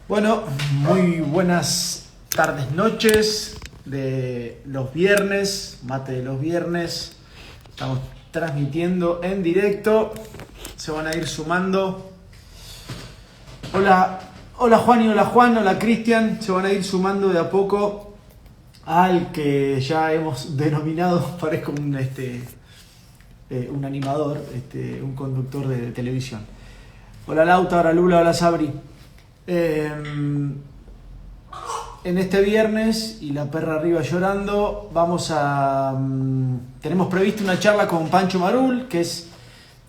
Bueno, muy buenas tardes, noches de los viernes, mate de los viernes. Estamos transmitiendo en directo. Se van a ir sumando. Hola Juan, hola Juan, hola Cristian. Se van a ir sumando de a poco al que ya hemos denominado, parezco un animador, un conductor de televisión. Hola Lauta, hola Lula, hola Sabri. En este viernes y la perra arriba llorando tenemos previsto una charla con Pancho Marul, que es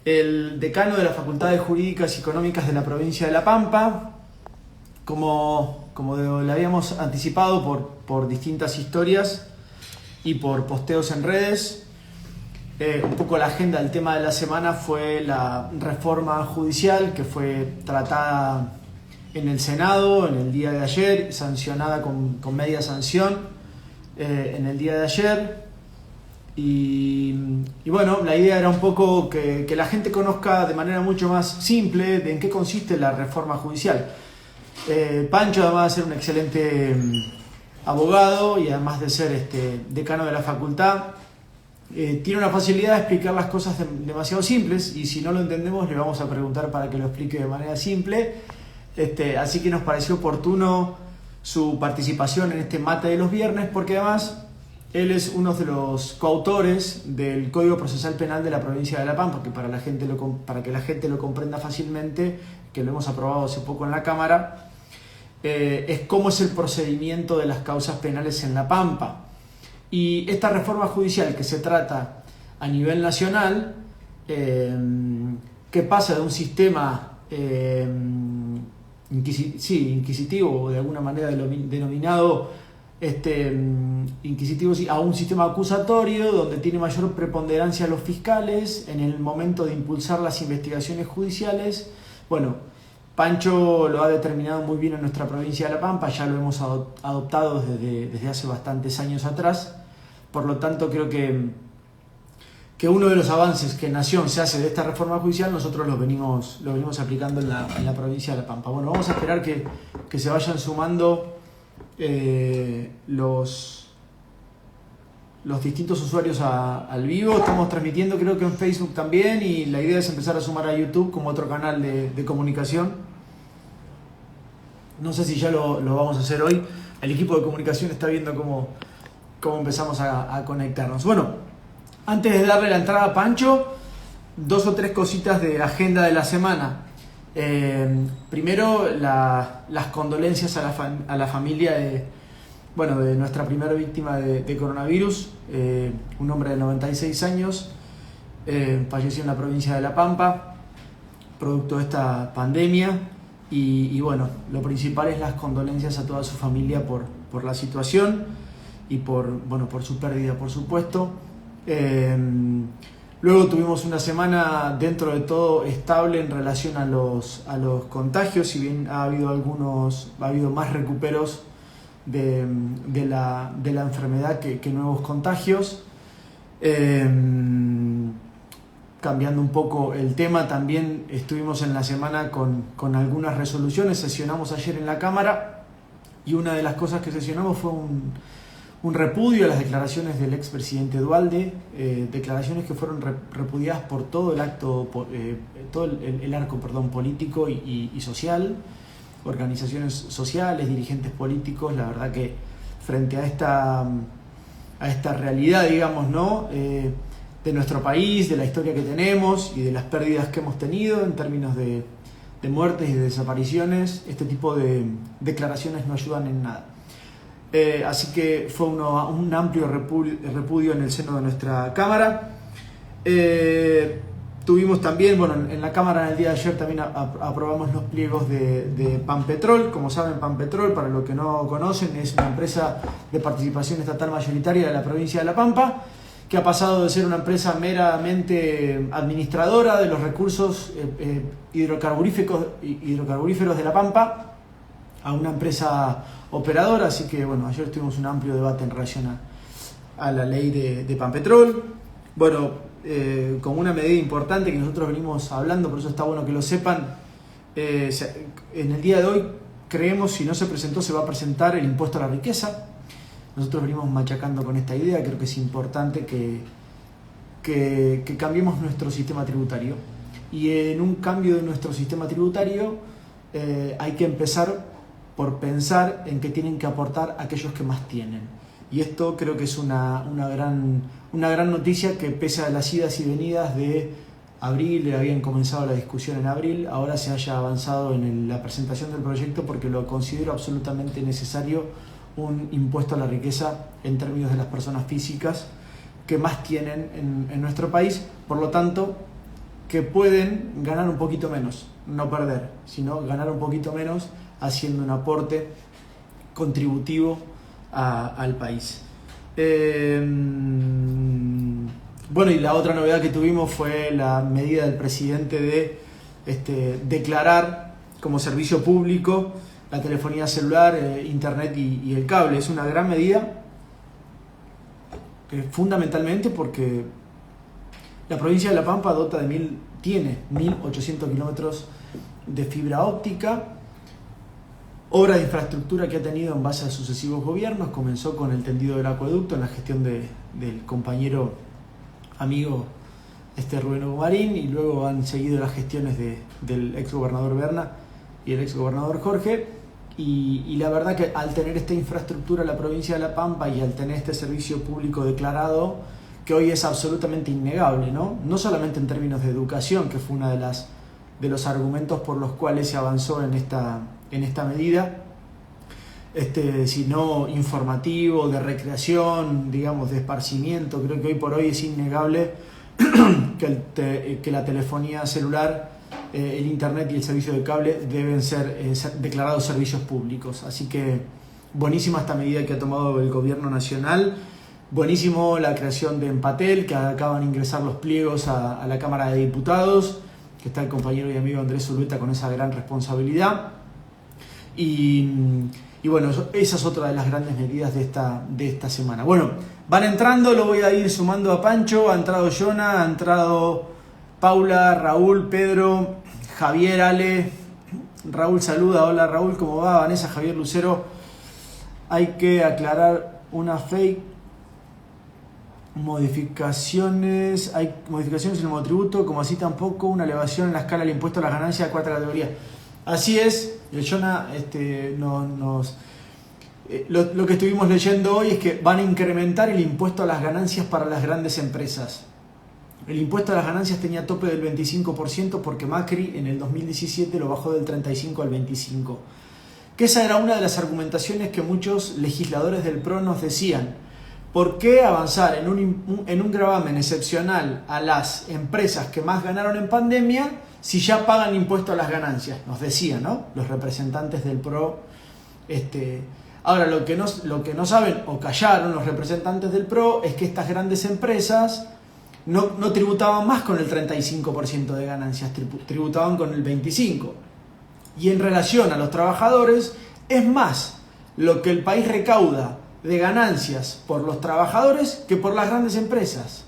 el decano de las Facultades Jurídicas y Económicas de la provincia de La Pampa. Como le habíamos anticipado por distintas historias y por posteos en redes, un poco la agenda, el tema de la semana fue la reforma judicial que fue tratada en el Senado en el día de ayer, sancionada con media sanción en el día de ayer. Y bueno, la idea era un poco que la gente conozca de manera mucho más simple de en qué consiste la reforma judicial. Pancho, además de ser un excelente abogado y además de ser decano de la facultad, tiene una facilidad de explicar las cosas demasiado simples, y si no lo entendemos le vamos a preguntar para que lo explique de manera simple. Así que nos pareció oportuno su participación en este mate de los viernes, porque además él es uno de los coautores del Código Procesal Penal de la provincia de La Pampa, que para que la gente lo comprenda fácilmente, que lo hemos aprobado hace poco en la Cámara, es cómo es el procedimiento de las causas penales en La Pampa. Y esta reforma judicial que se trata a nivel nacional, que pasa de un sistema inquisitivo, o de alguna manera denominado inquisitivo, a un sistema acusatorio donde tiene mayor preponderancia los fiscales en el momento de impulsar las investigaciones judiciales. Bueno, Pancho lo ha determinado muy bien en nuestra provincia de La Pampa, ya lo hemos adoptado desde hace bastantes años atrás. Por lo tanto, creo que uno de los avances que en Nación se hace de esta reforma judicial, nosotros lo venimos aplicando en la provincia de La Pampa. Bueno, vamos a esperar que se vayan sumando los distintos usuarios al vivo. Estamos transmitiendo creo que en Facebook también, y la idea es empezar a sumar a YouTube como otro canal de comunicación. No sé si ya lo vamos a hacer hoy. El equipo de comunicación está viendo cómo empezamos a conectarnos. Bueno, antes de darle la entrada a Pancho, 2 o 3 cositas de agenda de la semana. Primero, las condolencias a la familia de nuestra primera víctima de coronavirus, un hombre de 96 años, falleció en la provincia de La Pampa, producto de esta pandemia. Y bueno, lo principal es las condolencias a toda su familia por la situación y por su pérdida, por supuesto. Luego tuvimos una semana dentro de todo estable en relación a los contagios, si bien ha habido más recuperos de la enfermedad que nuevos contagios. Cambiando un poco el tema, también estuvimos en la semana con algunas resoluciones. Sesionamos ayer en la Cámara, y una de las cosas que sesionamos fue un repudio a las declaraciones del expresidente Duhalde, declaraciones que fueron repudiadas por todo el arco político y social, organizaciones sociales, dirigentes políticos. La verdad que frente a esta realidad, digamos, ¿no?, de nuestro país, de la historia que tenemos y de las pérdidas que hemos tenido en términos de muertes y de desapariciones, este tipo de declaraciones no ayudan en nada. Así que fue un amplio repudio en el seno de nuestra Cámara. Tuvimos también, en la Cámara en el día de ayer también aprobamos los pliegos de Pampetrol. Como saben, Pampetrol, para los que no conocen, es una empresa de participación estatal mayoritaria de la provincia de La Pampa, que ha pasado de ser una empresa meramente administradora de los recursos hidrocarburíferos de La Pampa a una empresa operadora. Así que ayer tuvimos un amplio debate en relación a la ley de Pampetrol. Como una medida importante que nosotros venimos hablando, por eso está bueno que lo sepan, en el día de hoy creemos, si no se presentó, se va a presentar el impuesto a la riqueza. Nosotros venimos machacando con esta idea, creo que es importante que cambiemos nuestro sistema tributario. Y en un cambio de nuestro sistema tributario hay que empezar por pensar en que tienen que aportar aquellos que más tienen. Y esto creo que es una gran noticia, que pese a las idas y venidas de abril, habían comenzado la discusión en abril, ahora se haya avanzado en la presentación del proyecto, porque lo considero absolutamente necesario, un impuesto a la riqueza en términos de las personas físicas que más tienen en nuestro país, por lo tanto, que pueden ganar un poquito menos, no perder, sino ganar un poquito menos haciendo un aporte contributivo al país. Bueno, y la otra novedad que tuvimos fue la medida del presidente de declarar como servicio público la telefonía celular, internet y el cable. Es una gran medida, fundamentalmente porque la provincia de La Pampa tiene 1.800 kilómetros de fibra óptica, obra de infraestructura que ha tenido en base a sucesivos gobiernos. Comenzó con el tendido del acueducto en la gestión del compañero amigo Rubén Hugo Marín, y luego han seguido las gestiones del ex gobernador Berna y el ex gobernador Jorge. Y la verdad que al tener esta infraestructura la provincia de La Pampa y al tener este servicio público declarado, que hoy es absolutamente innegable, no solamente en términos de educación, que fue uno de los argumentos por los cuales se avanzó en esta medida, sino informativo, de recreación, digamos, de esparcimiento. Creo que hoy por hoy es innegable que la telefonía celular, el internet y el servicio de cable deben ser declarados servicios públicos. Así que buenísima esta medida que ha tomado el gobierno nacional. Buenísimo la creación de Empatel, que acaban de ingresar los pliegos a la Cámara de Diputados, que está el compañero y amigo Andrés Zulueta con esa gran responsabilidad. Y bueno, esa es otra de las grandes medidas de esta semana. Bueno, van entrando, lo voy a ir sumando a Pancho. Ha entrado Jonah, ha entrado Paula, Raúl, Pedro, Javier, Ale. Raúl saluda, hola Raúl, ¿cómo va? Vanessa, Javier Lucero. Hay que aclarar una fake. Hay modificaciones en el monotributo, como así tampoco una elevación en la escala del impuesto a las ganancias de cuarta categoría. Así es, el Jonah lo que estuvimos leyendo hoy es que van a incrementar el impuesto a las ganancias para las grandes empresas. El impuesto a las ganancias tenía tope del 25% porque Macri en el 2017 lo bajó del 35 al 25%. Que esa era una de las argumentaciones que muchos legisladores del PRO nos decían. ¿Por qué avanzar en un gravamen excepcional a las empresas que más ganaron en pandemia si ya pagan impuesto a las ganancias? Nos decían, ¿no?, los representantes del PRO. Ahora, lo que no saben o callaron los representantes del PRO es que estas grandes empresas no tributaban más con el 35% de ganancias, tributaban con el 25%. Y en relación a los trabajadores, es más lo que el país recauda de ganancias por los trabajadores que por las grandes empresas.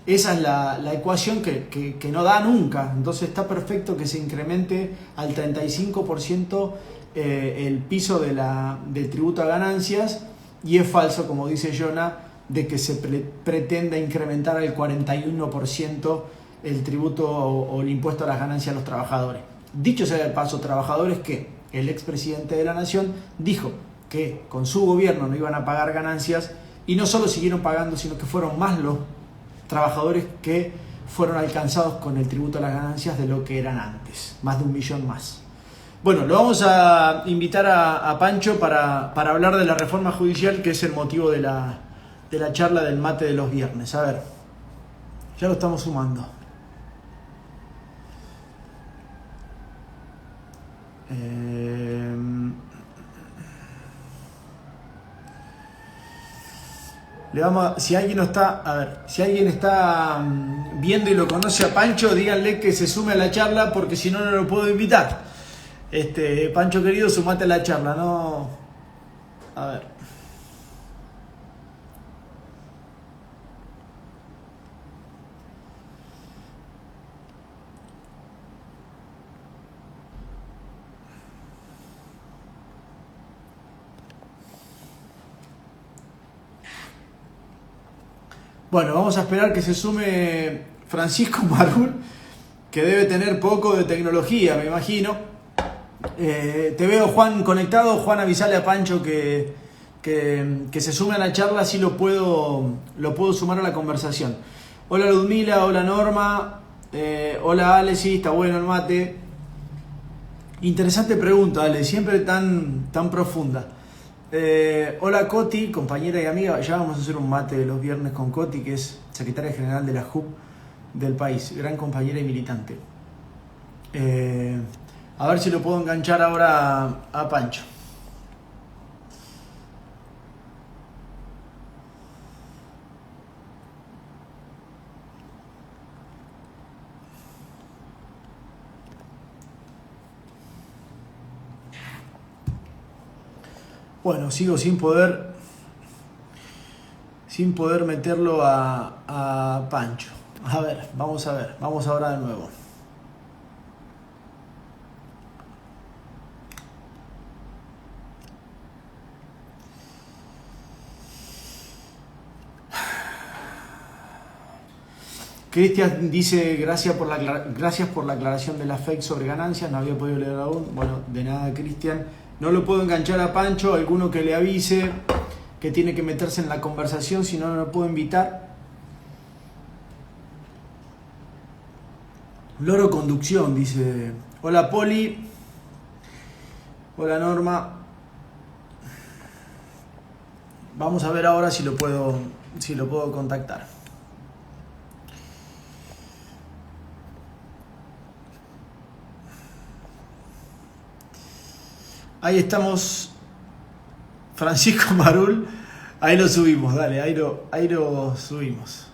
Esa es la ecuación que no da nunca. Entonces está perfecto que se incremente al 35% el piso del tributo a ganancias, y es falso, como dice Jonah, de que se pretenda incrementar al 41% el tributo o el impuesto a las ganancias a los trabajadores. Dicho sea de paso, trabajadores que el expresidente de la Nación dijo que con su gobierno no iban a pagar ganancias, y no solo siguieron pagando, sino que fueron más los trabajadores que fueron alcanzados con el tributo a las ganancias de lo que eran antes, más de 1 millón más. Bueno, lo vamos a invitar a Pancho para hablar de la reforma judicial, que es el motivo de la charla del mate de los viernes. A ver, ya lo estamos sumando. Si alguien está viendo y lo conoce a Pancho, díganle que se sume a la charla, porque si no, no lo puedo invitar. Pancho querido, sumate a la charla, ¿no? A ver. Bueno, vamos a esperar que se sume Francisco Marul, que debe tener poco de tecnología, me imagino. Te veo, Juan, conectado. Juan, avisale a Pancho que se sume a la charla, así lo puedo sumar a la conversación. Hola Ludmila, hola Norma, hola Ale, sí, está bueno el mate. Interesante pregunta, Ale, siempre tan profunda. Hola Coti, compañera y amiga, ya vamos a hacer un mate los viernes con Coti, que es secretaria general de la JUP del país, gran compañera y militante. A ver si lo puedo enganchar ahora a Pancho. Bueno, sigo sin poder meterlo a Pancho. A ver, vamos ahora de nuevo. Cristian dice, gracias por la aclaración de la fake sobre ganancias, no había podido leer aún. Bueno, de nada, Cristian. No lo puedo enganchar a Pancho, alguno que le avise que tiene que meterse en la conversación, si no, no lo puedo invitar. Loro Conducción dice, hola Poli, hola Norma. Vamos a ver ahora si lo puedo contactar. Ahí estamos, Francisco Marul, ahí lo subimos, dale, ahí lo subimos.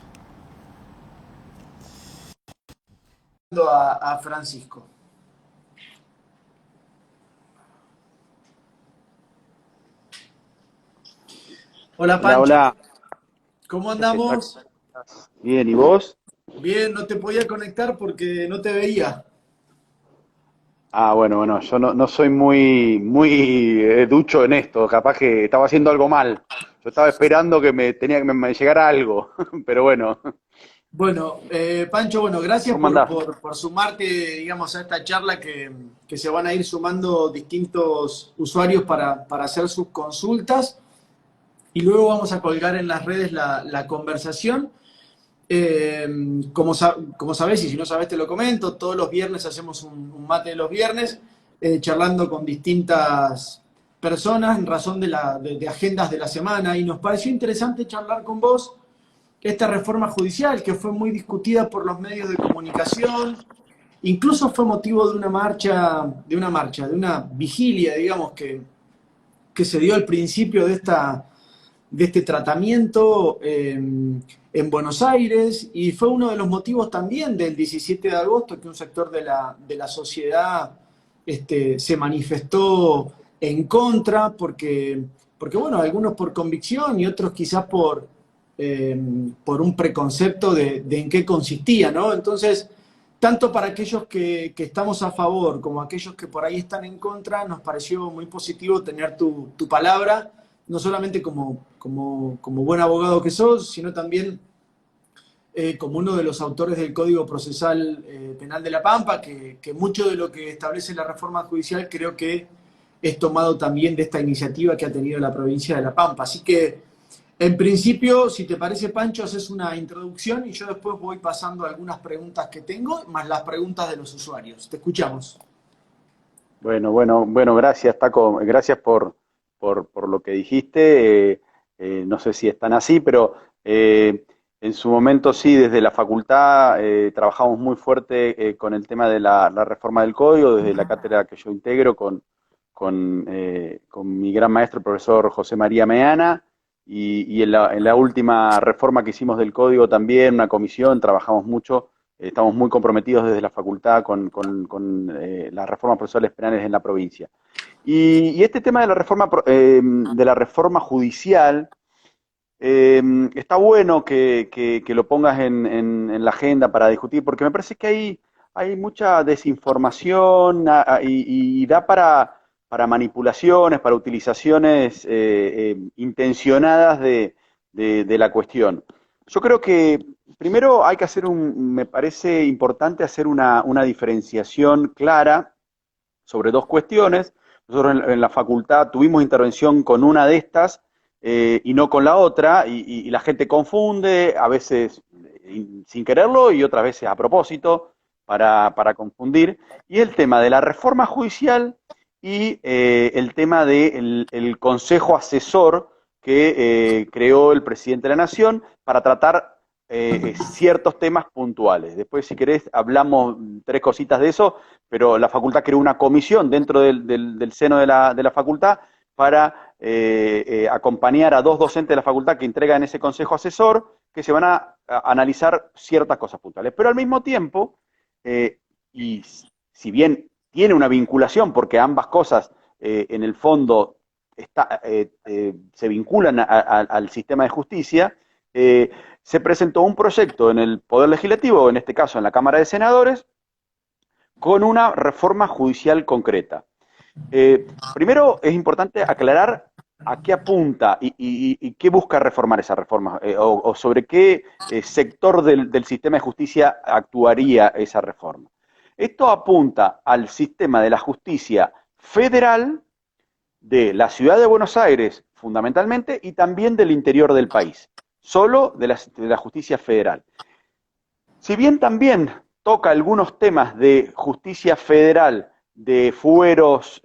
A Francisco. Hola Pancho. Hola, ¿Cómo ¿qué tal? andamos? Bien, ¿y vos? Bien, no te podía conectar porque no te veía. Bueno, yo no soy muy ducho en esto, capaz que estaba haciendo algo mal. Yo estaba esperando que me llegara algo, pero bueno, Bueno, Pancho, bueno, gracias ¿cómo andás? por sumarte, digamos, a esta charla que se van a ir sumando distintos usuarios para hacer sus consultas y luego vamos a colgar en las redes la conversación. Eh, como sabés, y si no sabés te lo comento, todos los viernes hacemos un mate de los viernes, charlando con distintas personas en razón de agendas de la semana, y nos pareció interesante charlar con vos esta reforma judicial que fue muy discutida por los medios de comunicación, incluso fue motivo de una vigilia, digamos, que se dio al principio de este tratamiento en Buenos Aires, y fue uno de los motivos también del 17 de agosto que un sector de la sociedad se manifestó en contra, porque bueno, algunos por convicción y otros quizás por un preconcepto de en qué consistía, ¿no? Entonces, tanto para aquellos que estamos a favor como aquellos que por ahí están en contra, nos pareció muy positivo tener tu palabra, no solamente como buen abogado que sos, sino también como uno de los autores del Código Procesal Penal de La Pampa, que mucho de lo que establece la reforma judicial creo que es tomado también de esta iniciativa que ha tenido la provincia de La Pampa. Así que, en principio, si te parece, Pancho, haces una introducción y yo después voy pasando algunas preguntas que tengo, más las preguntas de los usuarios. Te escuchamos. Bueno, gracias, Taco, gracias por lo que dijiste. No sé si están así, pero en su momento sí, desde la facultad trabajamos muy fuerte con el tema de la reforma del código, desde la cátedra que yo integro con mi gran maestro, el profesor José María Meana, y en la última reforma que hicimos del código también, una comisión, trabajamos mucho, estamos muy comprometidos desde la facultad con las reformas procesales penales en la provincia. Y este tema de de la reforma judicial, está bueno que lo pongas en la agenda para discutir, porque me parece que hay mucha desinformación y da para manipulaciones, para utilizaciones intencionadas de la cuestión. Yo creo que primero hay que hacer me parece importante hacer una diferenciación clara sobre dos cuestiones. Nosotros en la facultad tuvimos intervención con una de estas y no con la otra, y la gente confunde, a veces sin quererlo y otras veces a propósito, para confundir. Y el tema de la reforma judicial y el tema del el consejo asesor que creó el presidente de la Nación para tratar ciertos temas puntuales. Después, si querés, hablamos tres cositas de eso, pero la facultad creó una comisión dentro del seno de la facultad para acompañar a dos docentes de la facultad que entregan ese consejo asesor, que se van a analizar ciertas cosas puntuales. Pero al mismo tiempo, y si bien tiene una vinculación, porque ambas cosas en el fondo se vinculan al sistema de justicia, se presentó un proyecto en el Poder Legislativo, en este caso en la Cámara de Senadores, con una reforma judicial concreta. Primero es importante aclarar a qué apunta y qué busca reformar esa reforma, o sobre qué sector del sistema de justicia actuaría esa reforma. Esto apunta al sistema de la justicia federal de la ciudad de Buenos Aires, fundamentalmente, y también del interior del país, solo de la justicia federal. Si bien también toca algunos temas de justicia federal, de fueros,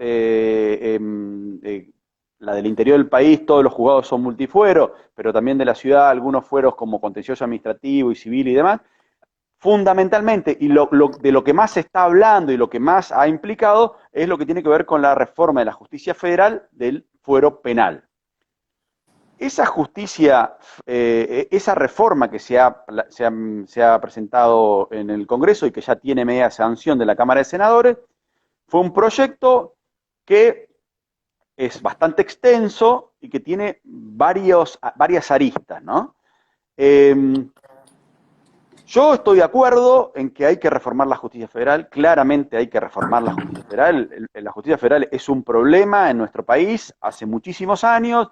la del interior del país, todos los juzgados son multifueros, pero también de la ciudad algunos fueros como contencioso administrativo y civil y demás, fundamentalmente, y de lo que más se está hablando y lo que más ha implicado, es lo que tiene que ver con la reforma de la justicia federal del fuero penal. Esa justicia, esa reforma que se ha presentado en el Congreso y que ya tiene media sanción de la Cámara de Senadores, fue un proyecto que es bastante extenso y que tiene varias aristas, ¿no? Yo estoy de acuerdo en que hay que reformar la justicia federal, claramente hay que reformar la justicia federal. La justicia federal es un problema en nuestro país hace muchísimos años.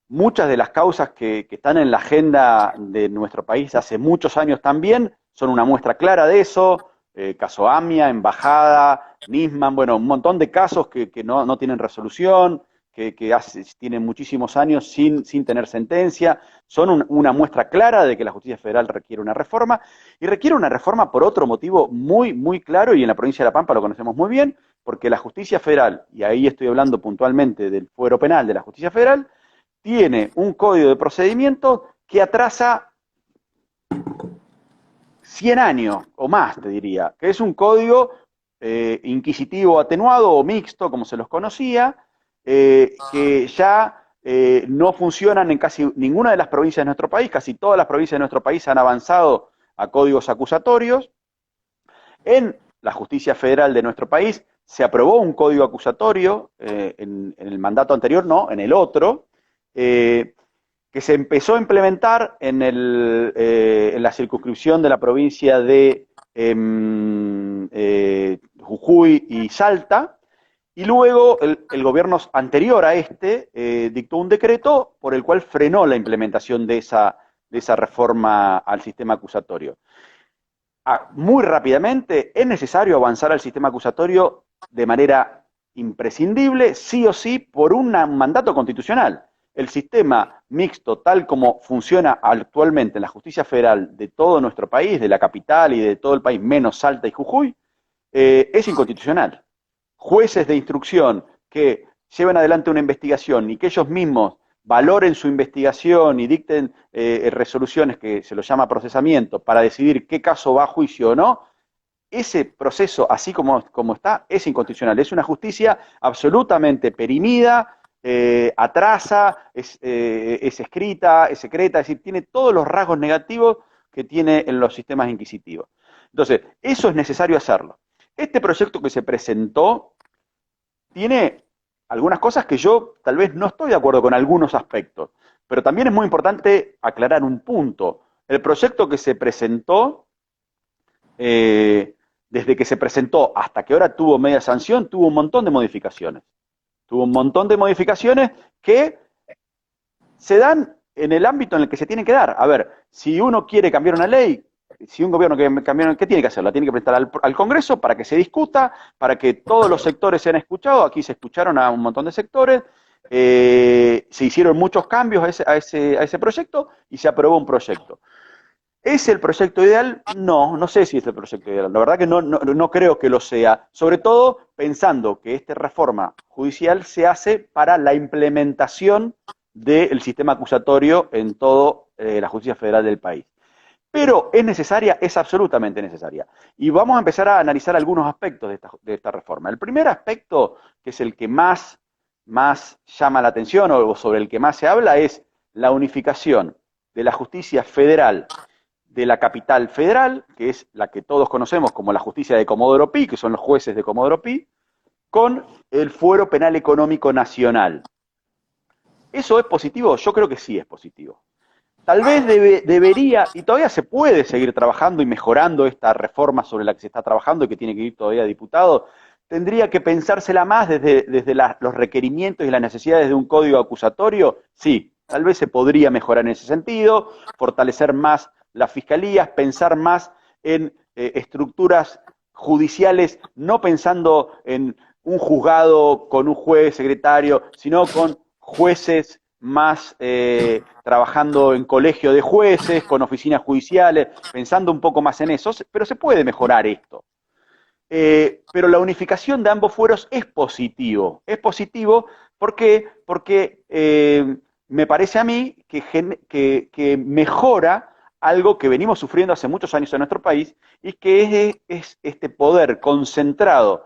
Muchas de las causas que están en la agenda de nuestro país hace muchos años también son una muestra clara de eso. Caso AMIA, Embajada, Nisman, bueno, un montón de casos que no tienen resolución, que tienen muchísimos años sin tener sentencia. Son una muestra clara de que la justicia federal requiere una reforma, y requiere una reforma por otro motivo muy, muy claro, y en la provincia de La Pampa lo conocemos muy bien, porque la justicia federal, y ahí estoy hablando puntualmente del fuero penal de la justicia federal, tiene un código de procedimiento que atrasa 100 años o más, te diría, que es un código inquisitivo atenuado o mixto, como se los conocía, que ya no funcionan en casi ninguna de las provincias de nuestro país. Casi todas las provincias de nuestro país han avanzado a códigos acusatorios. En la justicia federal de nuestro país se aprobó un código acusatorio, en el mandato anterior no, en el otro, que se empezó a implementar en la circunscripción de la provincia de Jujuy y Salta, y luego el gobierno anterior a este dictó un decreto por el cual frenó la implementación de esa reforma al sistema acusatorio. Muy rápidamente es necesario avanzar al sistema acusatorio de manera imprescindible, sí o sí, por un mandato constitucional. El sistema mixto, tal como funciona actualmente en la justicia federal de todo nuestro país, de la capital y de todo el país, menos Salta y Jujuy, es inconstitucional. Jueces de instrucción que lleven adelante una investigación y que ellos mismos valoren su investigación y dicten resoluciones que se lo llama procesamiento para decidir qué caso va a juicio o no, ese proceso, así como está, es inconstitucional. Es una justicia absolutamente perimida, atrasa, es escrita, es secreta, es decir, tiene todos los rasgos negativos que tiene en los sistemas inquisitivos. Entonces, eso es necesario hacerlo. Este proyecto que se presentó tiene algunas cosas que yo tal vez no estoy de acuerdo con algunos aspectos, pero también es muy importante aclarar un punto. El proyecto que se presentó, desde que se presentó hasta que ahora tuvo media sanción, tuvo un montón de modificaciones. Tuvo un montón de modificaciones que se dan en el ámbito en el que se tiene que dar. A ver, si uno quiere cambiar una ley, si un gobierno quiere cambiar, ¿qué tiene que hacer? La tiene que presentar al Congreso para que se discuta, para que todos los sectores sean escuchados. Aquí se escucharon a un montón de sectores, se hicieron muchos cambios a ese proyecto y se aprobó un proyecto. ¿Es el proyecto ideal? No, no sé si es el proyecto ideal. La verdad que no creo que lo sea. Sobre todo pensando que esta reforma judicial se hace para la implementación del sistema acusatorio en toda la justicia federal del país. Pero ¿es necesaria? Es absolutamente necesaria. Y vamos a empezar a analizar algunos aspectos de esta reforma. El primer aspecto, que es el que más llama la atención o sobre el que más se habla, es la unificación de la justicia federal de la capital federal, que es la que todos conocemos como la justicia de Comodoro Pi, que son los jueces de Comodoro Pi, con el Fuero Penal Económico Nacional. ¿Eso es positivo? Yo creo que sí es positivo. Tal vez debería, y todavía se puede seguir trabajando y mejorando esta reforma sobre la que se está trabajando y que tiene que ir todavía a diputado, tendría que pensársela más desde los requerimientos y las necesidades de un código acusatorio. Sí, tal vez se podría mejorar en ese sentido, fortalecer más las fiscalías, pensar más en estructuras judiciales, no pensando en un juzgado con un juez secretario, sino con jueces más trabajando en colegio de jueces, con oficinas judiciales, pensando un poco más en eso, pero se puede mejorar esto. Pero la unificación de ambos fueros es positivo. Es positivo porque me parece a mí que mejora algo que venimos sufriendo hace muchos años en nuestro país, y que es este poder concentrado,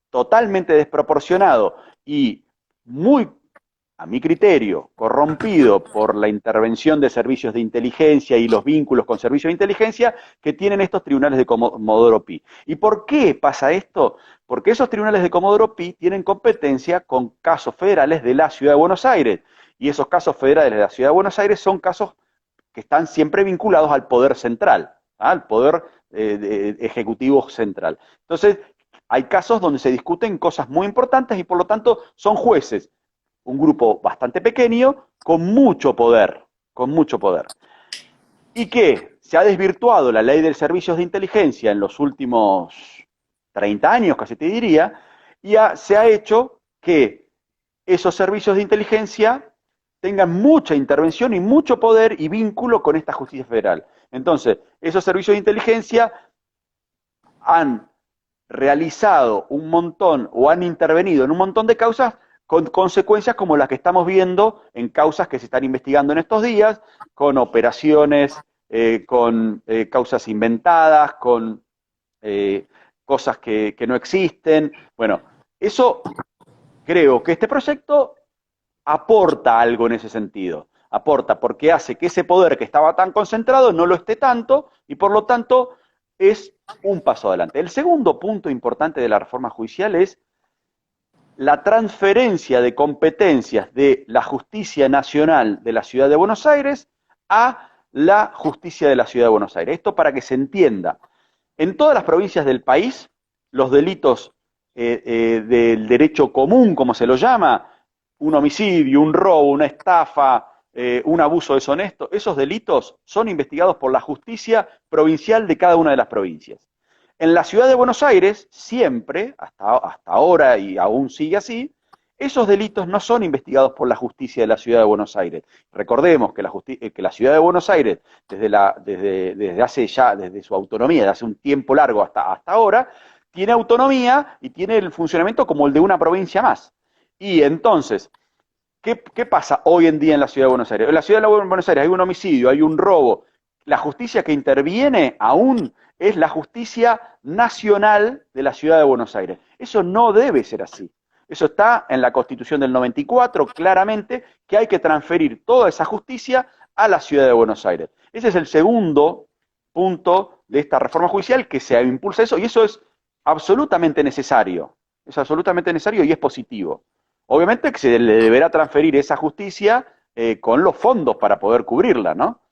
totalmente desproporcionado y muy, a mi criterio, corrompido por la intervención de servicios de inteligencia y los vínculos con servicios de inteligencia que tienen estos tribunales de Comodoro Pi. ¿Y por qué pasa esto? Porque esos tribunales de Comodoro Pi tienen competencia con casos federales de la Ciudad de Buenos Aires, y esos casos federales de la Ciudad de Buenos Aires son casos que están siempre vinculados al poder central, al poder ejecutivo central. Entonces, hay casos donde se discuten cosas muy importantes y por lo tanto son jueces, un grupo bastante pequeño, con mucho poder, con mucho poder. Y que se ha desvirtuado la ley de servicios de inteligencia en los últimos 30 años, casi te diría, y se ha hecho que esos servicios de inteligencia tengan mucha intervención y mucho poder y vínculo con esta justicia federal. Entonces, esos servicios de inteligencia han realizado un montón o han intervenido en un montón de causas con consecuencias como las que estamos viendo en causas que se están investigando en estos días, con operaciones, con causas inventadas, con cosas que no existen. Bueno, eso creo que este proyecto aporta algo en ese sentido. Aporta porque hace que ese poder que estaba tan concentrado no lo esté tanto y por lo tanto es un paso adelante. El segundo punto importante de la reforma judicial es la transferencia de competencias de la justicia nacional de la Ciudad de Buenos Aires a la justicia de la Ciudad de Buenos Aires. Esto para que se entienda. En todas las provincias del país, los delitos del derecho común, como se lo llama, un homicidio, un robo, una estafa, un abuso deshonesto, esos delitos son investigados por la justicia provincial de cada una de las provincias. En la Ciudad de Buenos Aires, siempre, hasta ahora y aún sigue así, esos delitos no son investigados por la justicia de la Ciudad de Buenos Aires. Recordemos que la Ciudad de Buenos Aires, desde su autonomía, desde hace un tiempo largo hasta ahora, tiene autonomía y tiene el funcionamiento como el de una provincia más. Y entonces, ¿qué pasa hoy en día en la Ciudad de Buenos Aires? En la Ciudad de Buenos Aires hay un homicidio, hay un robo. La justicia que interviene aún es la justicia nacional de la Ciudad de Buenos Aires. Eso no debe ser así. Eso está en la Constitución del 94, claramente, que hay que transferir toda esa justicia a la Ciudad de Buenos Aires. Ese es el segundo punto de esta reforma judicial, que se impulsa eso, y eso es absolutamente necesario. Es absolutamente necesario y es positivo. Obviamente que se le deberá transferir esa justicia con los fondos para poder cubrirla, ¿no?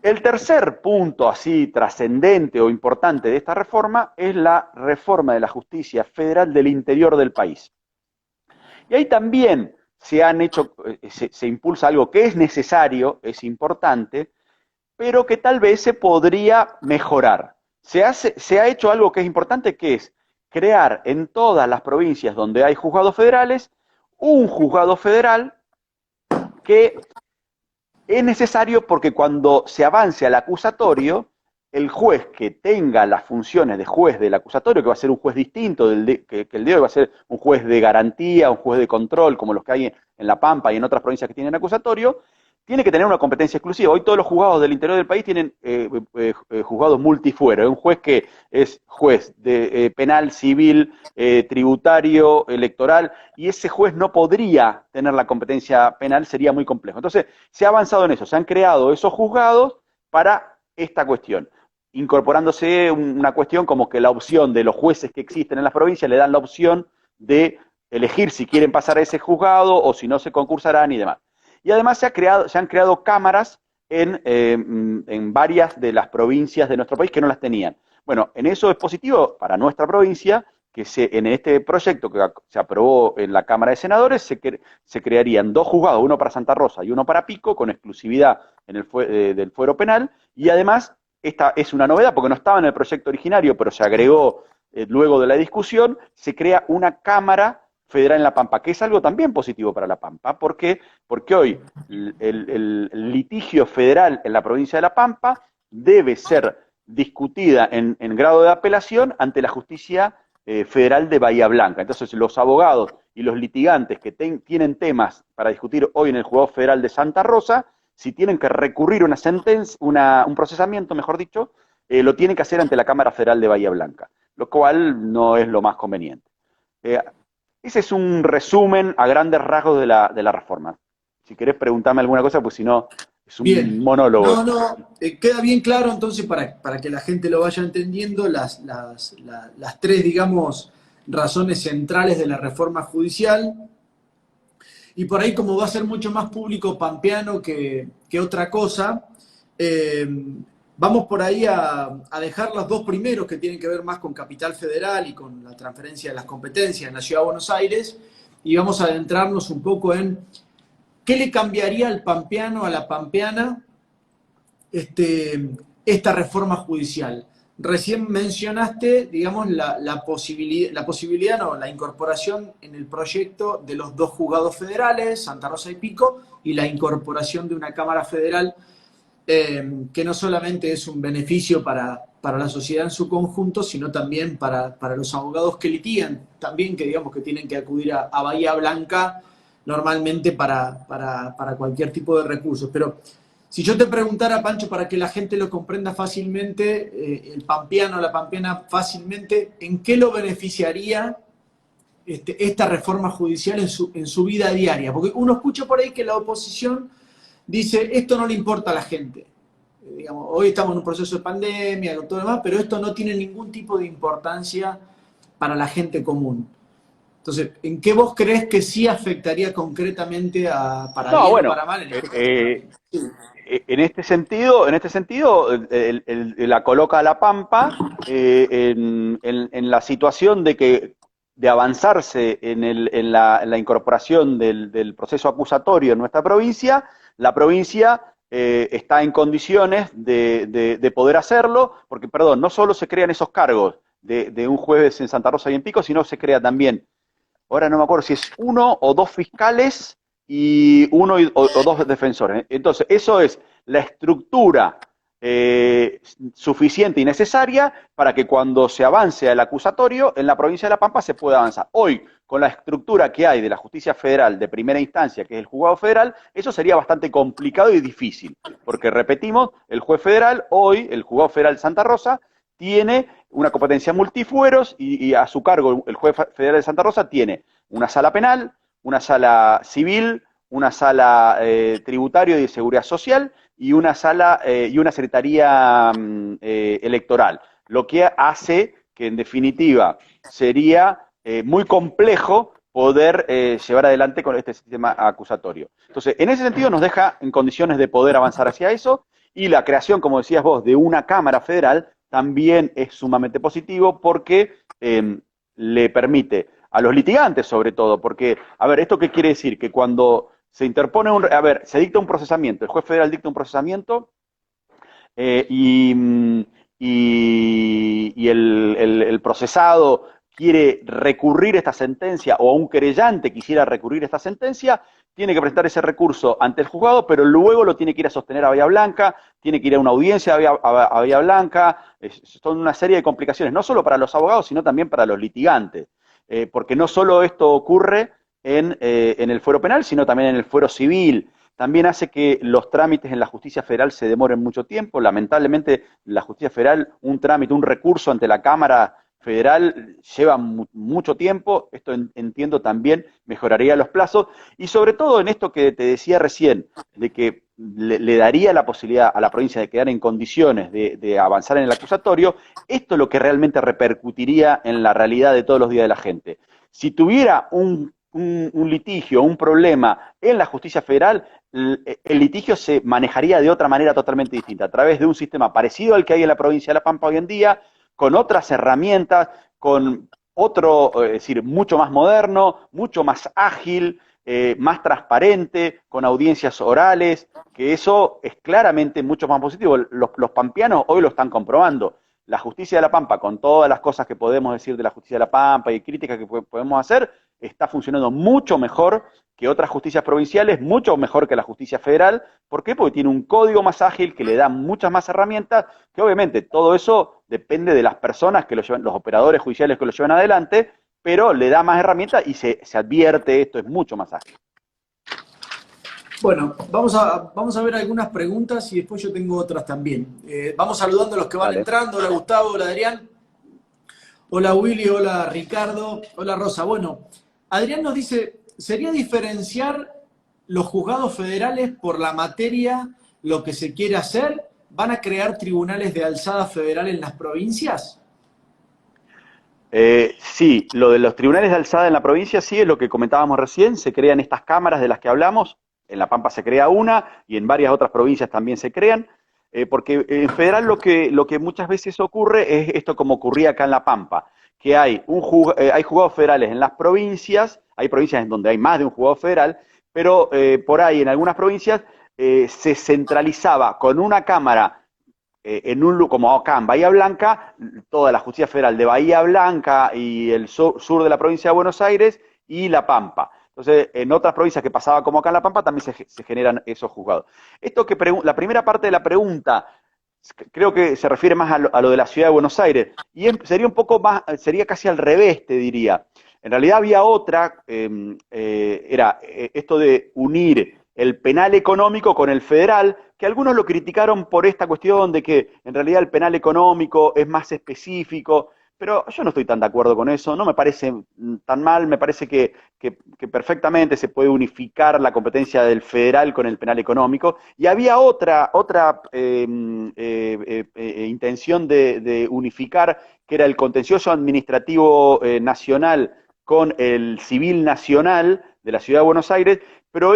El tercer punto así trascendente o importante de esta reforma es la reforma de la justicia federal del interior del país. Y ahí también se impulsa algo que es necesario, es importante, pero que tal vez se podría mejorar. Se ha hecho algo que es importante, que es crear en todas las provincias donde hay juzgados federales, un juzgado federal que es necesario porque cuando se avance al acusatorio, el juez que tenga las funciones de juez del acusatorio, que va a ser un juez distinto que el de hoy, va a ser un juez de garantía, un juez de control, como los que hay en La Pampa y en otras provincias que tienen acusatorio, tiene que tener una competencia exclusiva. Hoy todos los juzgados del interior del país tienen juzgados multifuero. Un juez que es juez de penal, civil, tributario, electoral, y ese juez no podría tener la competencia penal, sería muy complejo. Entonces, se ha avanzado en eso, se han creado esos juzgados para esta cuestión, incorporándose una cuestión como que la opción de los jueces que existen en las provincias le dan la opción de elegir si quieren pasar a ese juzgado o si no se concursarán y demás. Y además se han creado cámaras en varias de las provincias de nuestro país que no las tenían. Bueno, en eso es positivo para nuestra provincia que en este proyecto que se aprobó en la Cámara de Senadores se crearían dos juzgados, uno para Santa Rosa y uno para Pico, con exclusividad del fuero penal, y además esta es una novedad porque no estaba en el proyecto originario, pero se agregó luego de la discusión, se crea una Cámara Federal en La Pampa, que es algo también positivo para La Pampa. ¿Por qué? Porque hoy el litigio federal en la provincia de La Pampa debe ser discutida en grado de apelación ante la justicia federal de Bahía Blanca. Entonces los abogados y los litigantes que tienen temas para discutir hoy en el Juzgado Federal de Santa Rosa, si tienen que recurrir una sentencia, un procesamiento, mejor dicho, lo tienen que hacer ante la Cámara Federal de Bahía Blanca, lo cual no es lo más conveniente. Ese es un resumen a grandes rasgos de la reforma. Si querés preguntarme alguna cosa, pues si no, es un Bien. monólogo. No, queda bien claro entonces para que la gente lo vaya entendiendo las tres, digamos, razones centrales de la reforma judicial. Y por ahí, como va a ser mucho más público pampeano que otra cosa, vamos por ahí a dejar los dos primeros que tienen que ver más con Capital Federal y con la transferencia de las competencias en la Ciudad de Buenos Aires, y vamos a adentrarnos un poco en qué le cambiaría al pampeano, a la pampeana, esta reforma judicial. Recién mencionaste, digamos, la posibilidad, no, la incorporación en el proyecto de los dos juzgados federales, Santa Rosa y Pico, y la incorporación de una Cámara Federal que no solamente es un beneficio para la sociedad en su conjunto, sino también para los abogados que litigan, también que digamos que tienen que acudir a Bahía Blanca normalmente para cualquier tipo de recursos. Pero si yo te preguntara, Pancho, para que la gente lo comprenda fácilmente, el pampeano, la pampeana fácilmente, ¿en qué lo beneficiaría esta reforma judicial en su vida diaria? Porque uno escucha por ahí que la oposición dice, esto no le importa a la gente. Digamos, hoy estamos en un proceso de pandemia, con todo lo demás, pero esto no tiene ningún tipo de importancia para la gente común. Entonces, ¿en qué vos crees que sí afectaría concretamente para bien o para mal? En este sentido, la coloca a La Pampa en la situación de avanzarse en la incorporación del proceso acusatorio en nuestra provincia. La provincia está en condiciones de poder hacerlo, porque, perdón, no solo se crean esos cargos de un juez en Santa Rosa y en Pico, sino se crea también, ahora no me acuerdo si es uno o dos fiscales y uno o dos defensores. Entonces, eso es la estructura suficiente y necesaria para que cuando se avance al acusatorio en la provincia de La Pampa se pueda avanzar. Hoy, con la estructura que hay de la justicia federal de primera instancia, que es el juzgado federal, eso sería bastante complicado y difícil, porque repetimos, el juez federal hoy, el juzgado federal Santa Rosa, tiene una competencia multifueros y a su cargo el juez federal de Santa Rosa tiene una sala penal, una sala civil, una sala tributario y de seguridad social y una sala y una secretaría electoral, lo que hace que en definitiva sería muy complejo poder llevar adelante con este sistema acusatorio. Entonces, en ese sentido nos deja en condiciones de poder avanzar hacia eso, y la creación, como decías vos, de una Cámara Federal también es sumamente positivo porque le permite a los litigantes sobre todo, porque, a ver, ¿esto qué quiere decir? Que cuando se interpone se dicta un procesamiento, el juez federal dicta un procesamiento eh, y, mm, y el procesado quiere recurrir esta sentencia o un querellante quisiera recurrir esta sentencia, tiene que presentar ese recurso ante el juzgado, pero luego lo tiene que ir a sostener a Bahía Blanca, tiene que ir a una audiencia a Bahía Blanca, son una serie de complicaciones, no solo para los abogados, sino también para los litigantes, porque no solo esto ocurre en el fuero penal, sino también en el fuero civil. También hace que los trámites en la justicia federal se demoren mucho tiempo. Lamentablemente, la justicia federal, un trámite, un recurso ante la Cámara Federal lleva mucho tiempo. Esto entiendo también mejoraría los plazos. Y sobre todo en esto que te decía recién, de que le daría la posibilidad a la provincia de quedar en condiciones de avanzar en el acusatorio, esto es lo que realmente repercutiría en la realidad de todos los días de la gente. Si tuviera un litigio, un problema en la justicia federal, el litigio se manejaría de otra manera totalmente distinta, a través de un sistema parecido al que hay en la provincia de La Pampa hoy en día, con otras herramientas, con otro, es decir, mucho más moderno, mucho más ágil, más transparente, con audiencias orales, que eso es claramente mucho más positivo. Los pampeanos hoy lo están comprobando. La justicia de La Pampa, con todas las cosas que podemos decir de la justicia de La Pampa y críticas que podemos hacer, está funcionando mucho mejor que otras justicias provinciales, mucho mejor que la justicia federal. ¿Por qué? Porque tiene un código más ágil que le da muchas más herramientas, que obviamente todo eso depende de las personas que lo llevan, los operadores judiciales que lo llevan adelante, pero le da más herramientas y se advierte esto, es mucho más ágil. Bueno, vamos a ver algunas preguntas y después yo tengo otras también. Vamos saludando a los que van entrando. Hola Gustavo, hola Adrián. Hola Willy, hola Ricardo, hola Rosa. Bueno, Adrián nos dice, ¿sería diferenciar los juzgados federales por la materia lo que se quiere hacer? ¿Van a crear tribunales de alzada federal en las provincias? Sí, lo de los tribunales de alzada en la provincia sí es lo que comentábamos recién, se crean estas cámaras de las que hablamos, en La Pampa se crea una y en varias otras provincias también se crean, porque en federal lo que muchas veces ocurre es esto como ocurría acá en La Pampa, que hay juzgados federales en las provincias, hay provincias en donde hay más de un juzgado federal, pero por ahí en algunas provincias se centralizaba con una cámara como acá en Bahía Blanca, toda la justicia federal de Bahía Blanca y el sur de la provincia de Buenos Aires y La Pampa. Entonces, en otras provincias que pasaba como acá en La Pampa, también se generan esos juzgados. Esto que la primera parte de la pregunta, creo que se refiere más a lo de la ciudad de Buenos Aires, y sería un poco más, sería casi al revés, te diría. En realidad había otra, era esto de unir el penal económico con el federal, que algunos lo criticaron por esta cuestión de que en realidad el penal económico es más específico, pero yo no estoy tan de acuerdo con eso, no me parece tan mal, me parece que perfectamente se puede unificar la competencia del federal con el penal económico, y había otra intención de unificar, que era el contencioso administrativo nacional con el civil nacional de la Ciudad de Buenos Aires, pero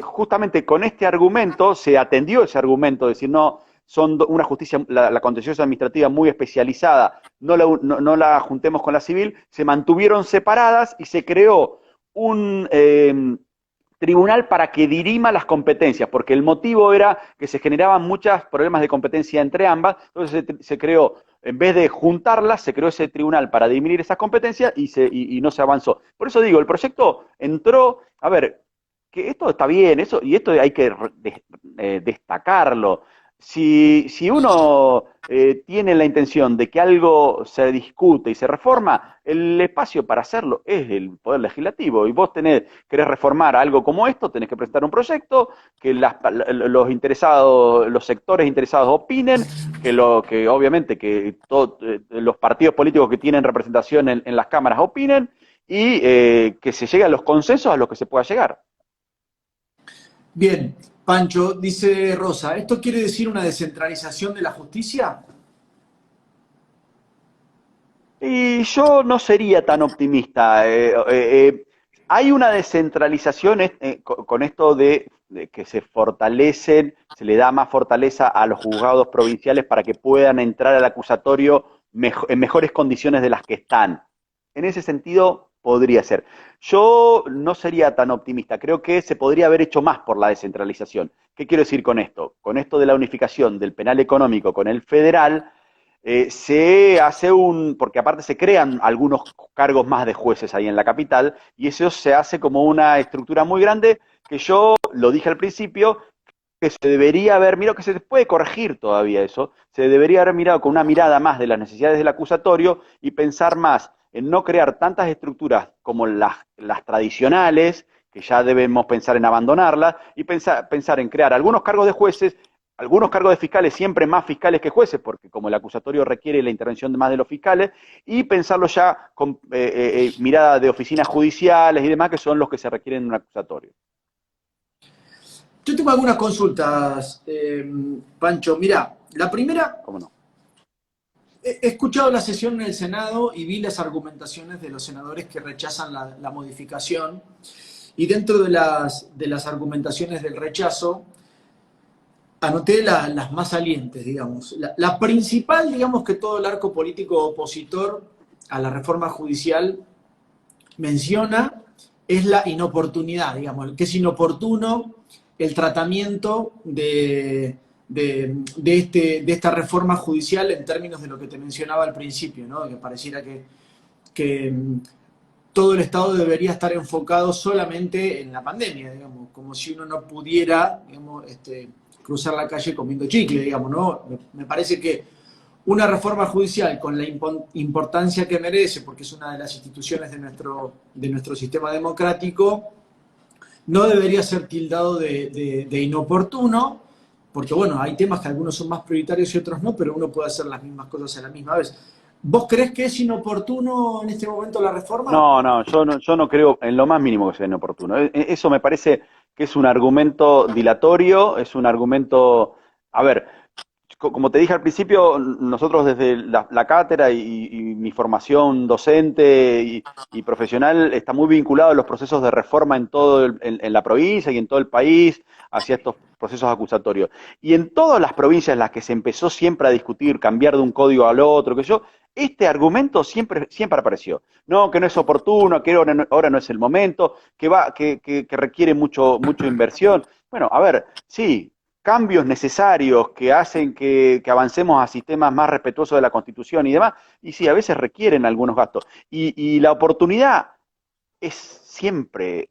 justamente con este argumento, se atendió ese argumento, de decir, no, son una justicia, la contenciosa administrativa muy especializada, no la juntemos con la civil, se mantuvieron separadas y se creó un tribunal para que dirima las competencias, porque el motivo era que se generaban muchos problemas de competencia entre ambas, entonces se creó, en vez de juntarlas, se creó ese tribunal para dirimir esas competencias y no se avanzó. Por eso digo, el proyecto entró, a ver, que esto está bien, y esto hay que destacarlo. Si uno tiene la intención de que algo se discute y se reforma, el espacio para hacerlo es el Poder Legislativo. Y vos querés reformar algo como esto, tenés que presentar un proyecto, que los interesados, los sectores interesados opinen, que obviamente los partidos políticos que tienen representación en las cámaras opinen, y que se llegue a los consensos a los que se pueda llegar. Bien, Pancho, dice Rosa, ¿esto quiere decir una descentralización de la justicia? Y yo no sería tan optimista. Hay una descentralización con esto de que se fortalecen, se le da más fortaleza a los juzgados provinciales para que puedan entrar al acusatorio en mejores condiciones de las que están. En ese sentido, podría ser. Yo no sería tan optimista, creo que se podría haber hecho más por la descentralización. ¿Qué quiero decir con esto? Con esto de la unificación del penal económico con el federal, se hace porque aparte se crean algunos cargos más de jueces ahí en la capital, y eso se hace como una estructura muy grande que yo, lo dije al principio, que se debería haber mirado, que se puede corregir todavía eso, se debería haber mirado con una mirada más de las necesidades del acusatorio y pensar más en no crear tantas estructuras como las tradicionales, que ya debemos pensar en abandonarlas, y pensar en crear algunos cargos de jueces, algunos cargos de fiscales, siempre más fiscales que jueces, porque como el acusatorio requiere la intervención de más de los fiscales, y pensarlo ya con mirada de oficinas judiciales y demás, que son los que se requieren en un acusatorio. Yo tengo algunas consultas, Pancho. Mira, la primera, ¿Cómo no? he escuchado la sesión en el Senado y vi las argumentaciones de los senadores que rechazan la modificación. Y dentro de las argumentaciones del rechazo, anoté las más salientes, digamos. La principal, digamos, que todo el arco político opositor a la reforma judicial menciona es la inoportunidad, digamos, que es inoportuno el tratamiento de esta reforma judicial en términos de lo que te mencionaba al principio, ¿no? Que pareciera que todo el Estado debería estar enfocado solamente en la pandemia, digamos, como si uno no pudiera, digamos, cruzar la calle comiendo chicle, digamos, ¿no? Me parece que una reforma judicial con la importancia que merece, porque es una de las instituciones de nuestro sistema democrático, no debería ser tildado de inoportuno, porque bueno, hay temas que algunos son más prioritarios y otros no, pero uno puede hacer las mismas cosas a la misma vez. ¿Vos creés que es inoportuno en este momento la reforma? No, yo no creo en lo más mínimo que sea inoportuno. Eso me parece que es un argumento dilatorio, es un argumento, a ver, como te dije al principio, nosotros desde la cátedra y mi formación docente y profesional está muy vinculado a los procesos de reforma en en la provincia y en todo el país hacia estos procesos acusatorios. Y en todas las provincias en las que se empezó siempre a discutir, cambiar de un código al otro, que yo, este argumento siempre apareció. No, que no es oportuno, que ahora no es el momento, que requiere mucha inversión. Bueno, a ver, sí, cambios necesarios que hacen que avancemos a sistemas más respetuosos de la Constitución y demás, y sí, a veces requieren algunos gastos. Y la oportunidad es siempre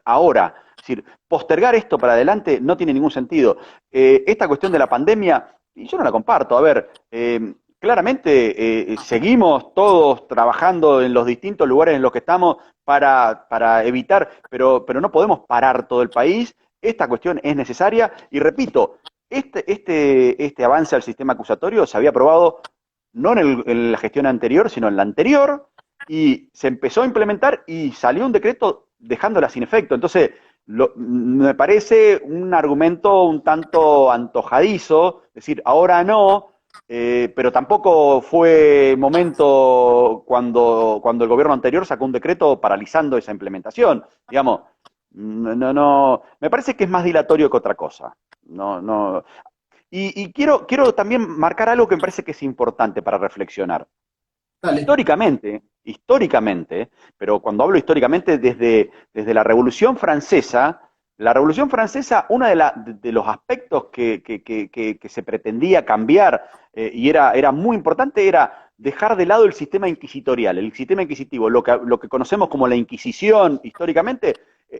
ahora. Es decir, postergar esto para adelante no tiene ningún sentido. Esta cuestión de la pandemia, y yo no la comparto, a ver, claramente seguimos todos trabajando en los distintos lugares en los que estamos para evitar, pero no podemos parar todo el país. Esta cuestión es necesaria y repito, este avance al sistema acusatorio se había aprobado no en la gestión anterior, sino en la anterior, y se empezó a implementar y salió un decreto dejándola sin efecto. Entonces, me parece un argumento un tanto antojadizo, es decir, ahora no, pero tampoco fue momento cuando el gobierno anterior sacó un decreto paralizando esa implementación. Digamos, no, me parece que es más dilatorio que otra cosa. No. Y quiero también marcar algo que me parece que es importante para reflexionar. Dale. Históricamente, pero cuando hablo históricamente desde la Revolución Francesa, uno de los aspectos que se pretendía cambiar y era muy importante era dejar de lado el sistema inquisitorial, el sistema inquisitivo, lo que conocemos como la Inquisición históricamente.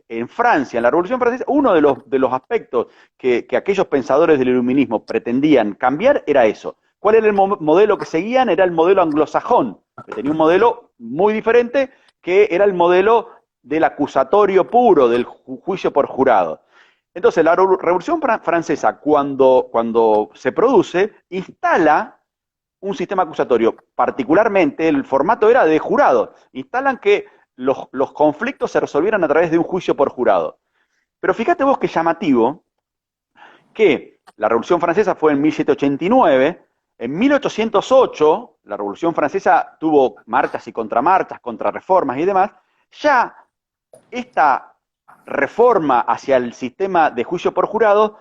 En Francia, en la Revolución Francesa, uno de los aspectos que aquellos pensadores del iluminismo pretendían cambiar era eso. ¿Cuál era el modelo que seguían? Era el modelo anglosajón, que tenía un modelo muy diferente, que era el modelo del acusatorio puro, del juicio por jurado. Entonces, la Revolución Francesa, cuando se produce, instala un sistema acusatorio. Particularmente, el formato era de jurado. Instalan que los conflictos se resolvieran a través de un juicio por jurado. Pero fíjate vos qué llamativo que la Revolución Francesa fue en 1789, en 1808, la Revolución Francesa tuvo marchas y contramarchas, contrarreformas y demás, ya esta reforma hacia el sistema de juicio por jurado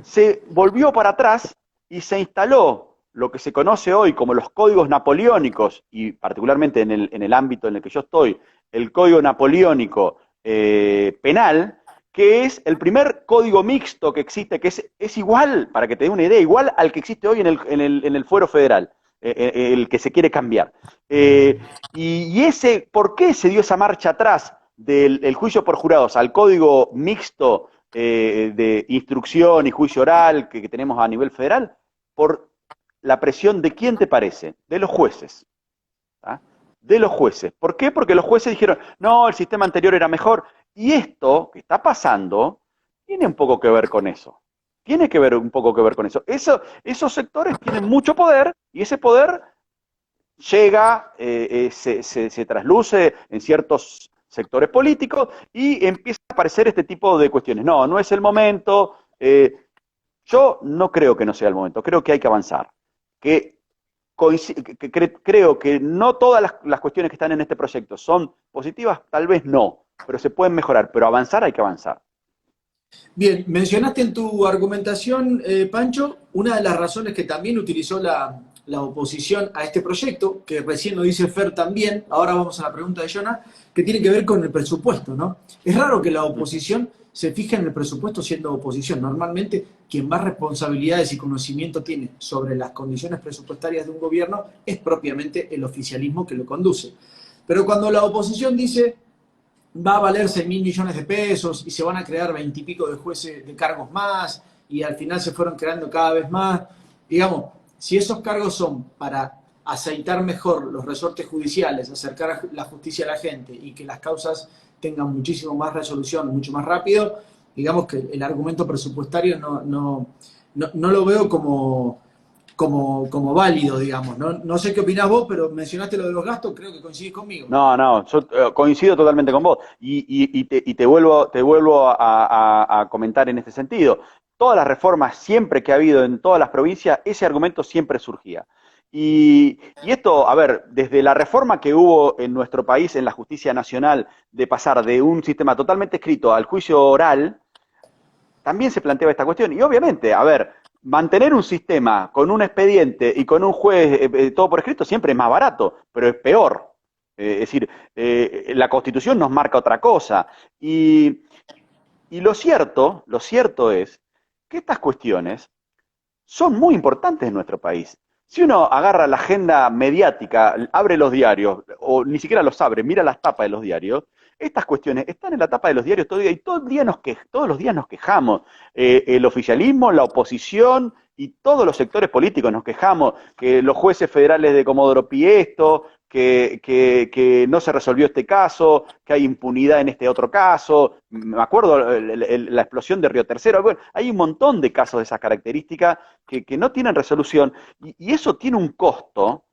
se volvió para atrás y se instaló lo que se conoce hoy como los códigos napoleónicos, y particularmente en el ámbito en el que yo estoy, el Código Napoleónico Penal, que es el primer código mixto que existe, que es igual, para que te dé una idea, igual al que existe hoy en el fuero federal, el que se quiere cambiar. ¿Por qué se dio esa marcha atrás del juicio por jurados al código mixto de instrucción y juicio oral que tenemos a nivel federal? Por la presión de quién te parece, de los jueces. ¿Ah? De los jueces. ¿Por qué? Porque los jueces dijeron, no, el sistema anterior era mejor. Y esto que está pasando tiene un poco que ver con eso. Tiene que ver un poco que ver con eso. Esos sectores tienen mucho poder y ese poder llega, se trasluce en ciertos sectores políticos y empieza a aparecer este tipo de cuestiones. No, no es el momento. Yo no creo que no sea el momento. Creo que hay que avanzar. Creo que no todas las cuestiones que están en este proyecto son positivas, tal vez no, pero se pueden mejorar, pero avanzar hay que avanzar. Bien, mencionaste en tu argumentación, Pancho, una de las razones que también utilizó la oposición a este proyecto, que recién lo dice Fer también, ahora vamos a la pregunta de Jonah, que tiene que ver con el presupuesto, ¿no? Es raro que la oposición se fije en el presupuesto siendo oposición. Normalmente, quien más responsabilidades y conocimiento tiene sobre las condiciones presupuestarias de un gobierno es propiamente el oficialismo que lo conduce. Pero cuando la oposición dice va a valer 6.000 millones de pesos y se van a crear 20 y pico de jueces de cargos más y al final se fueron creando cada vez más, digamos, si esos cargos son para aceitar mejor los resortes judiciales, acercar la justicia a la gente y que las causas tengan muchísimo más resolución, mucho más rápido, digamos que el argumento presupuestario no lo veo como válido, digamos. No sé qué opinás vos, pero mencionaste lo de los gastos, creo que coincidís conmigo. No, yo coincido totalmente con vos y te vuelvo a comentar en este sentido. Todas las reformas, siempre que ha habido en todas las provincias, ese argumento siempre surgía. Y esto, a ver, desde la reforma que hubo en nuestro país en la justicia nacional de pasar de un sistema totalmente escrito al juicio oral, también se planteaba esta cuestión. Y obviamente, a ver, mantener un sistema con un expediente y con un juez todo por escrito siempre es más barato, pero es peor. Es decir, la Constitución nos marca otra cosa. Y lo cierto es que estas cuestiones son muy importantes en nuestro país. Si uno agarra la agenda mediática, abre los diarios, o ni siquiera los abre, mira las tapas de los diarios, estas cuestiones están en la tapa de los diarios todo el día y todos los días nos quejamos. El oficialismo, la oposición y todos los sectores políticos nos quejamos que los jueces federales de Comodoro Pi esto, que no se resolvió este caso, que hay impunidad en este otro caso. Me acuerdo la explosión de Río Tercero. Bueno, hay un montón de casos de esas características que no tienen resolución y eso tiene un costo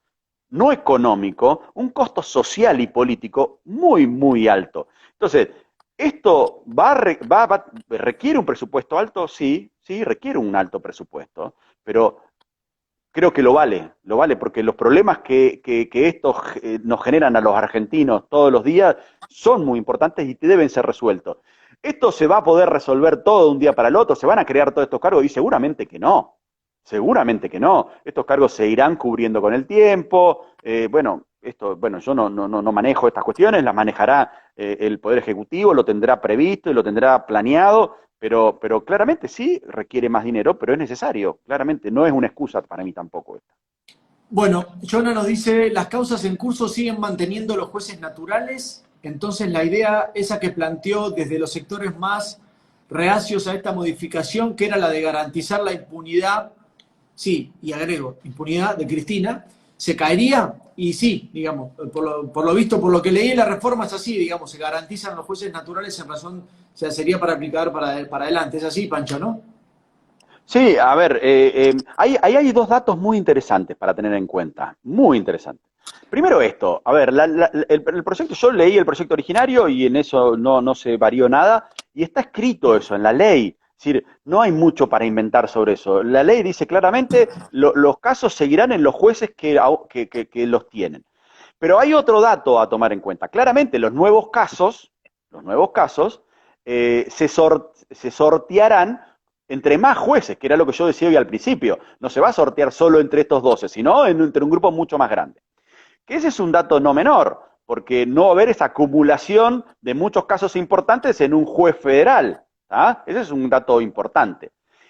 no económico, un costo social y político muy, muy alto. Entonces, ¿esto requiere un presupuesto alto? Sí, requiere un alto presupuesto, pero creo que lo vale, porque los problemas que estos nos generan a los argentinos todos los días son muy importantes y deben ser resueltos. ¿Esto se va a poder resolver todo de un día para el otro? ¿Se van a crear todos estos cargos? Y seguramente que no. Seguramente que no. Estos cargos se irán cubriendo con el tiempo. Bueno, yo no manejo estas cuestiones, las manejará el Poder Ejecutivo, lo tendrá previsto y lo tendrá planeado, pero claramente sí requiere más dinero, pero es necesario. Claramente no es una excusa para mí tampoco esta. Bueno, Jonah nos dice, las causas en curso siguen manteniendo los jueces naturales, entonces la idea esa que planteó desde los sectores más reacios a esta modificación, que era la de garantizar la impunidad, sí, y agrego, impunidad de Cristina, se caería y sí, digamos, por lo visto, por lo que leí, la reforma es así, digamos, se garantizan los jueces naturales en razón, o sea, sería para aplicar para adelante, es así, Pancho, ¿no? Sí, a ver, ahí hay dos datos muy interesantes para tener en cuenta, muy interesantes. Primero esto, a ver, el proyecto, yo leí el proyecto originario y en eso no se varió nada, y está escrito eso en la ley, es decir, no hay mucho para inventar sobre eso. La ley dice claramente, los casos seguirán en los jueces que los tienen. Pero hay otro dato a tomar en cuenta. Claramente los nuevos casos se sortearán entre más jueces, que era lo que yo decía hoy al principio. No se va a sortear solo entre estos 12, sino entre un grupo mucho más grande. Que ese es un dato no menor, porque no va a haber esa acumulación de muchos casos importantes en un juez federal. Ese es un dato importante.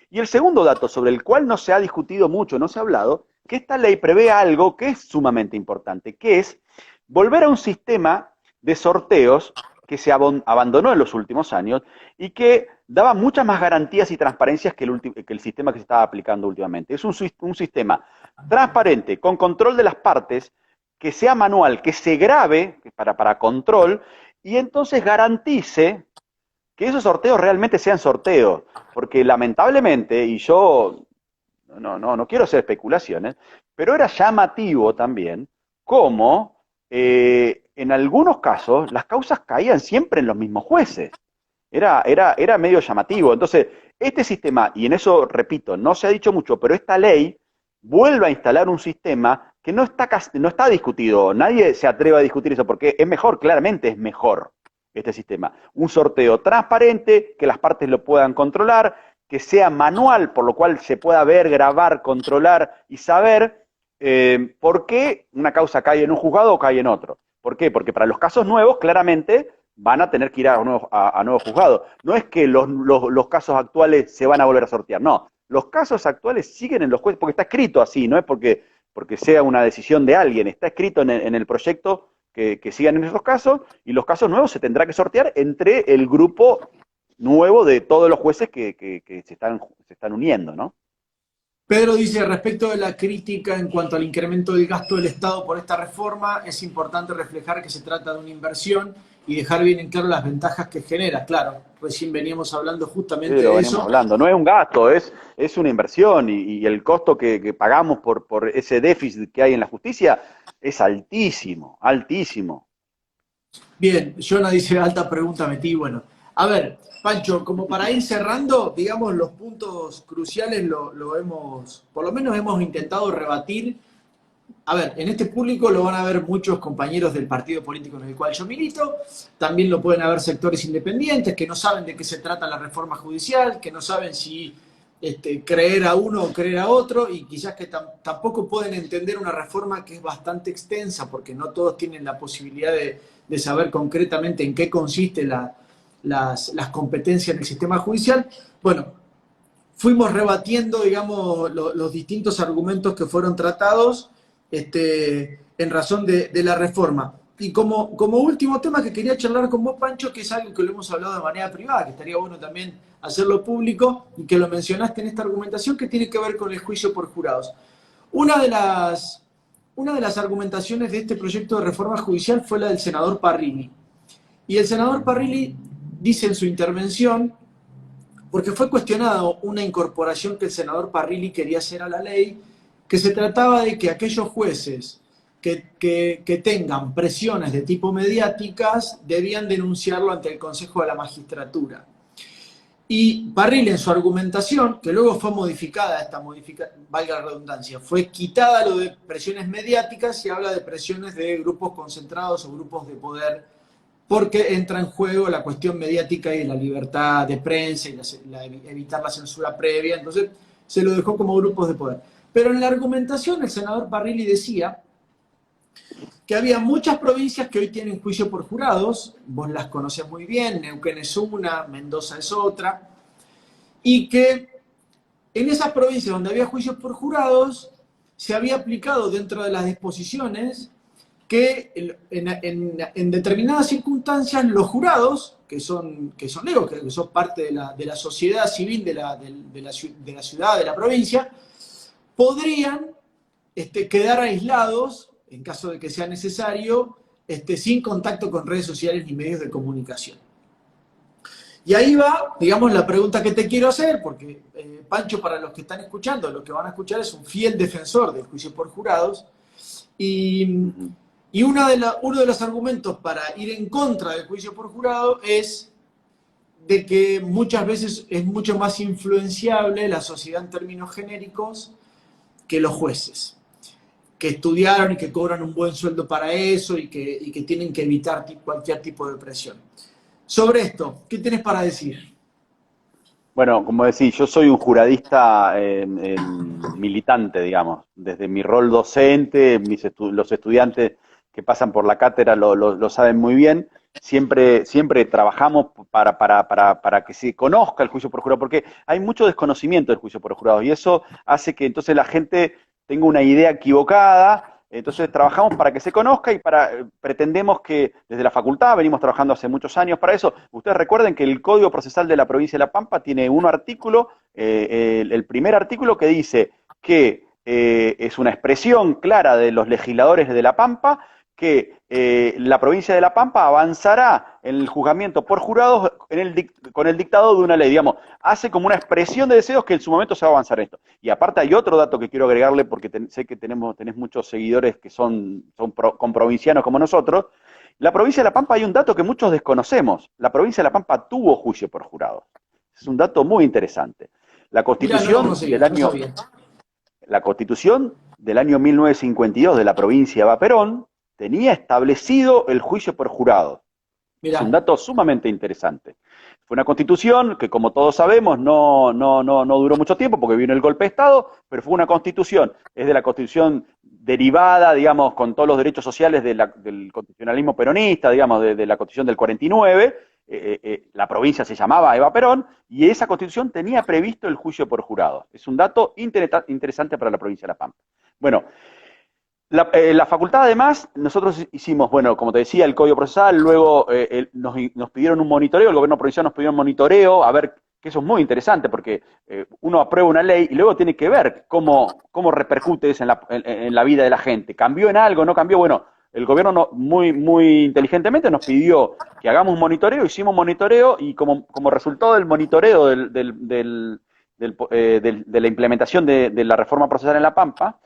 Y el segundo dato sobre el cual no se ha discutido mucho, no se ha hablado, que esta ley prevé algo que es sumamente importante, que es volver a un sistema de sorteos que se abandonó en los últimos años y que daba muchas más garantías y transparencias que el sistema que se estaba aplicando últimamente. Es un sistema transparente, con control de las partes, que sea manual, que se grabe para control, y entonces garantice que esos sorteos realmente sean sorteos. Porque lamentablemente, y yo no quiero hacer especulaciones, pero era llamativo también cómo en algunos casos las causas caían siempre en los mismos jueces. Era medio llamativo. Entonces, este sistema, y en eso repito, no se ha dicho mucho, pero esta ley vuelve a instalar un sistema que no está discutido. Nadie se atreve a discutir eso, porque es mejor, claramente es mejor este sistema. Un sorteo transparente, que las partes lo puedan controlar, que sea manual, por lo cual se pueda ver, grabar, controlar y saber por qué una causa cae en un juzgado o cae en otro. ¿Por qué? Porque para los casos nuevos, claramente, van a tener que ir a nuevo juzgado. No es que los casos actuales se van a volver a sortear, no. Los casos actuales siguen en los jueces, porque está escrito así, no es porque sea una decisión de alguien, está escrito en el proyecto que sigan en esos casos, y los casos nuevos se tendrá que sortear entre el grupo nuevo de todos los jueces que se están uniendo, ¿no? Pedro dice, respecto de la crítica en cuanto al incremento del gasto del Estado por esta reforma, es importante reflejar que se trata de una inversión y dejar bien en claro las ventajas que genera. Claro, recién veníamos hablando justamente de eso. Hablando. No es un gasto, es una inversión, y el costo que pagamos por ese déficit que hay en la justicia es altísimo, altísimo. Bien, Jonah dice, alta pregunta metí, bueno. A ver, Pancho, como para ir cerrando, digamos, los puntos cruciales por lo menos hemos intentado rebatir. A ver, en este público lo van a ver muchos compañeros del partido político en el cual yo milito, también lo pueden haber sectores independientes que no saben de qué se trata la reforma judicial, que no saben si creer a uno o creer a otro, y quizás que tampoco pueden entender una reforma que es bastante extensa, porque no todos tienen la posibilidad de saber concretamente en qué consiste las competencias en el sistema judicial. Bueno, fuimos rebatiendo, digamos, los distintos argumentos que fueron tratados en razón de la reforma. Y como último tema que quería charlar con vos, Pancho, que es algo que lo hemos hablado de manera privada, que estaría bueno también hacerlo público, y que lo mencionaste en esta argumentación, que tiene que ver con el juicio por jurados. Una de las argumentaciones de este proyecto de reforma judicial fue la del senador Parrilli. Y el senador Parrilli dice en su intervención, porque fue cuestionado una incorporación que el senador Parrilli quería hacer a la ley, que se trataba de que aquellos jueces que tengan presiones de tipo mediáticas debían denunciarlo ante el Consejo de la Magistratura. Y Parrilli, en su argumentación, que luego fue modificada, valga la redundancia, fue quitada lo de presiones mediáticas y habla de presiones de grupos concentrados o grupos de poder, porque entra en juego la cuestión mediática y la libertad de prensa y evitar la censura previa. Entonces se lo dejó como grupos de poder. Pero en la argumentación el senador Parrilli decía que había muchas provincias que hoy tienen juicio por jurados, vos las conocés muy bien, Neuquén es una, Mendoza es otra, y que en esas provincias donde había juicios por jurados se había aplicado dentro de las disposiciones que en determinadas circunstancias los jurados, que son parte de la sociedad civil de la ciudad, de la provincia, podrían quedar aislados, en caso de que sea necesario, sin contacto con redes sociales ni medios de comunicación. Y ahí va, digamos, la pregunta que te quiero hacer, porque Pancho, para los que están escuchando, lo que van a escuchar es un fiel defensor del juicio por jurados, y uno de los argumentos para ir en contra del juicio por jurado es de que muchas veces es mucho más influenciable la sociedad en términos genéricos que los jueces, que estudiaron y que cobran un buen sueldo para eso y que tienen que evitar cualquier tipo de presión. Sobre esto, ¿qué tenés para decir? Bueno, como decís, yo soy un juradista militante, digamos, desde mi rol docente, los estudiantes que pasan por la cátedra lo saben muy bien. Siempre trabajamos para que se conozca el juicio por jurado, porque hay mucho desconocimiento del juicio por jurado y eso hace que entonces la gente tenga una idea equivocada. Entonces trabajamos para que se conozca y pretendemos que desde la facultad venimos trabajando hace muchos años para eso. Ustedes recuerden que el Código Procesal de la Provincia de La Pampa tiene un artículo, el primer artículo que dice que es una expresión clara de los legisladores de La Pampa que la provincia de La Pampa avanzará en el juzgamiento por jurados con el dictado de una ley, digamos, hace como una expresión de deseos que en su momento se va a avanzar esto. Y aparte hay otro dato que quiero agregarle, porque sé que tenés muchos seguidores que son comprovincianos como nosotros. La provincia de La Pampa hay un dato que muchos desconocemos. La provincia de La Pampa tuvo juicio por jurados. Es un dato muy interesante. La Constitución la Constitución del año 1952 de la provincia de Vaperón tenía establecido el juicio por jurado. Mirá. Es un dato sumamente interesante. Fue una constitución que, como todos sabemos, no duró mucho tiempo porque vino el golpe de Estado, pero fue una constitución, es de la constitución derivada, digamos, con todos los derechos sociales del constitucionalismo peronista, digamos, de la constitución del 49, la provincia se llamaba Eva Perón, y esa constitución tenía previsto el juicio por jurado. Es un dato interesante para la provincia de La Pampa. Bueno, la facultad, además, nosotros hicimos, bueno, como te decía, el Código Procesal, luego nos pidieron un monitoreo, el gobierno provincial nos pidió un monitoreo, a ver, que eso es muy interesante, porque uno aprueba una ley y luego tiene que ver cómo repercute eso en la vida de la gente. ¿Cambió en algo? ¿No cambió? Bueno, el gobierno muy inteligentemente nos pidió que hagamos un monitoreo, hicimos un monitoreo, y como resultado del monitoreo de la implementación de la reforma procesal en La Pampa,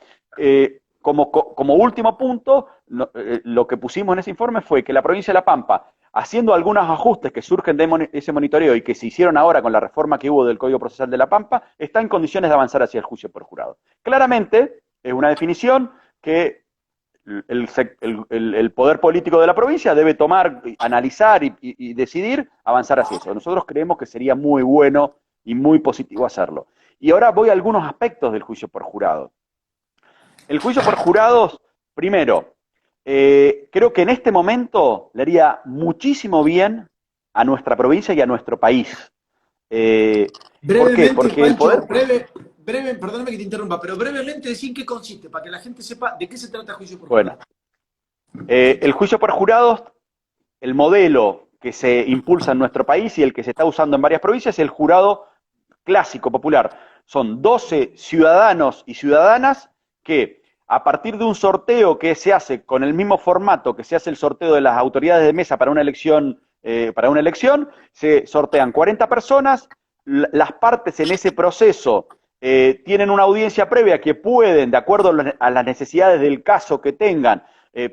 como último punto, lo que pusimos en ese informe fue que la provincia de La Pampa, haciendo algunos ajustes que surgen de ese monitoreo y que se hicieron ahora con la reforma que hubo del Código Procesal de La Pampa, está en condiciones de avanzar hacia el juicio por jurado. Claramente, es una definición que el poder político de la provincia debe tomar, analizar y decidir avanzar hacia eso. Nosotros creemos que sería muy bueno y muy positivo hacerlo. Y ahora voy a algunos aspectos del juicio por jurado. El juicio por jurados, primero, creo que en este momento le haría muchísimo bien a nuestra provincia y a nuestro país. ¿Por qué? Porque el poder... Perdóname que te interrumpa, pero brevemente decir en qué consiste, para que la gente sepa de qué se trata el juicio por jurados. Bueno, el juicio por jurados, el modelo que se impulsa en nuestro país y el que se está usando en varias provincias es el jurado clásico, popular. Son 12 ciudadanos y ciudadanas que, a partir de un sorteo que se hace con el mismo formato que se hace el sorteo de las autoridades de mesa para una elección, se sortean 40 personas, las partes en ese proceso tienen una audiencia previa que pueden, de acuerdo a las necesidades del caso que tengan,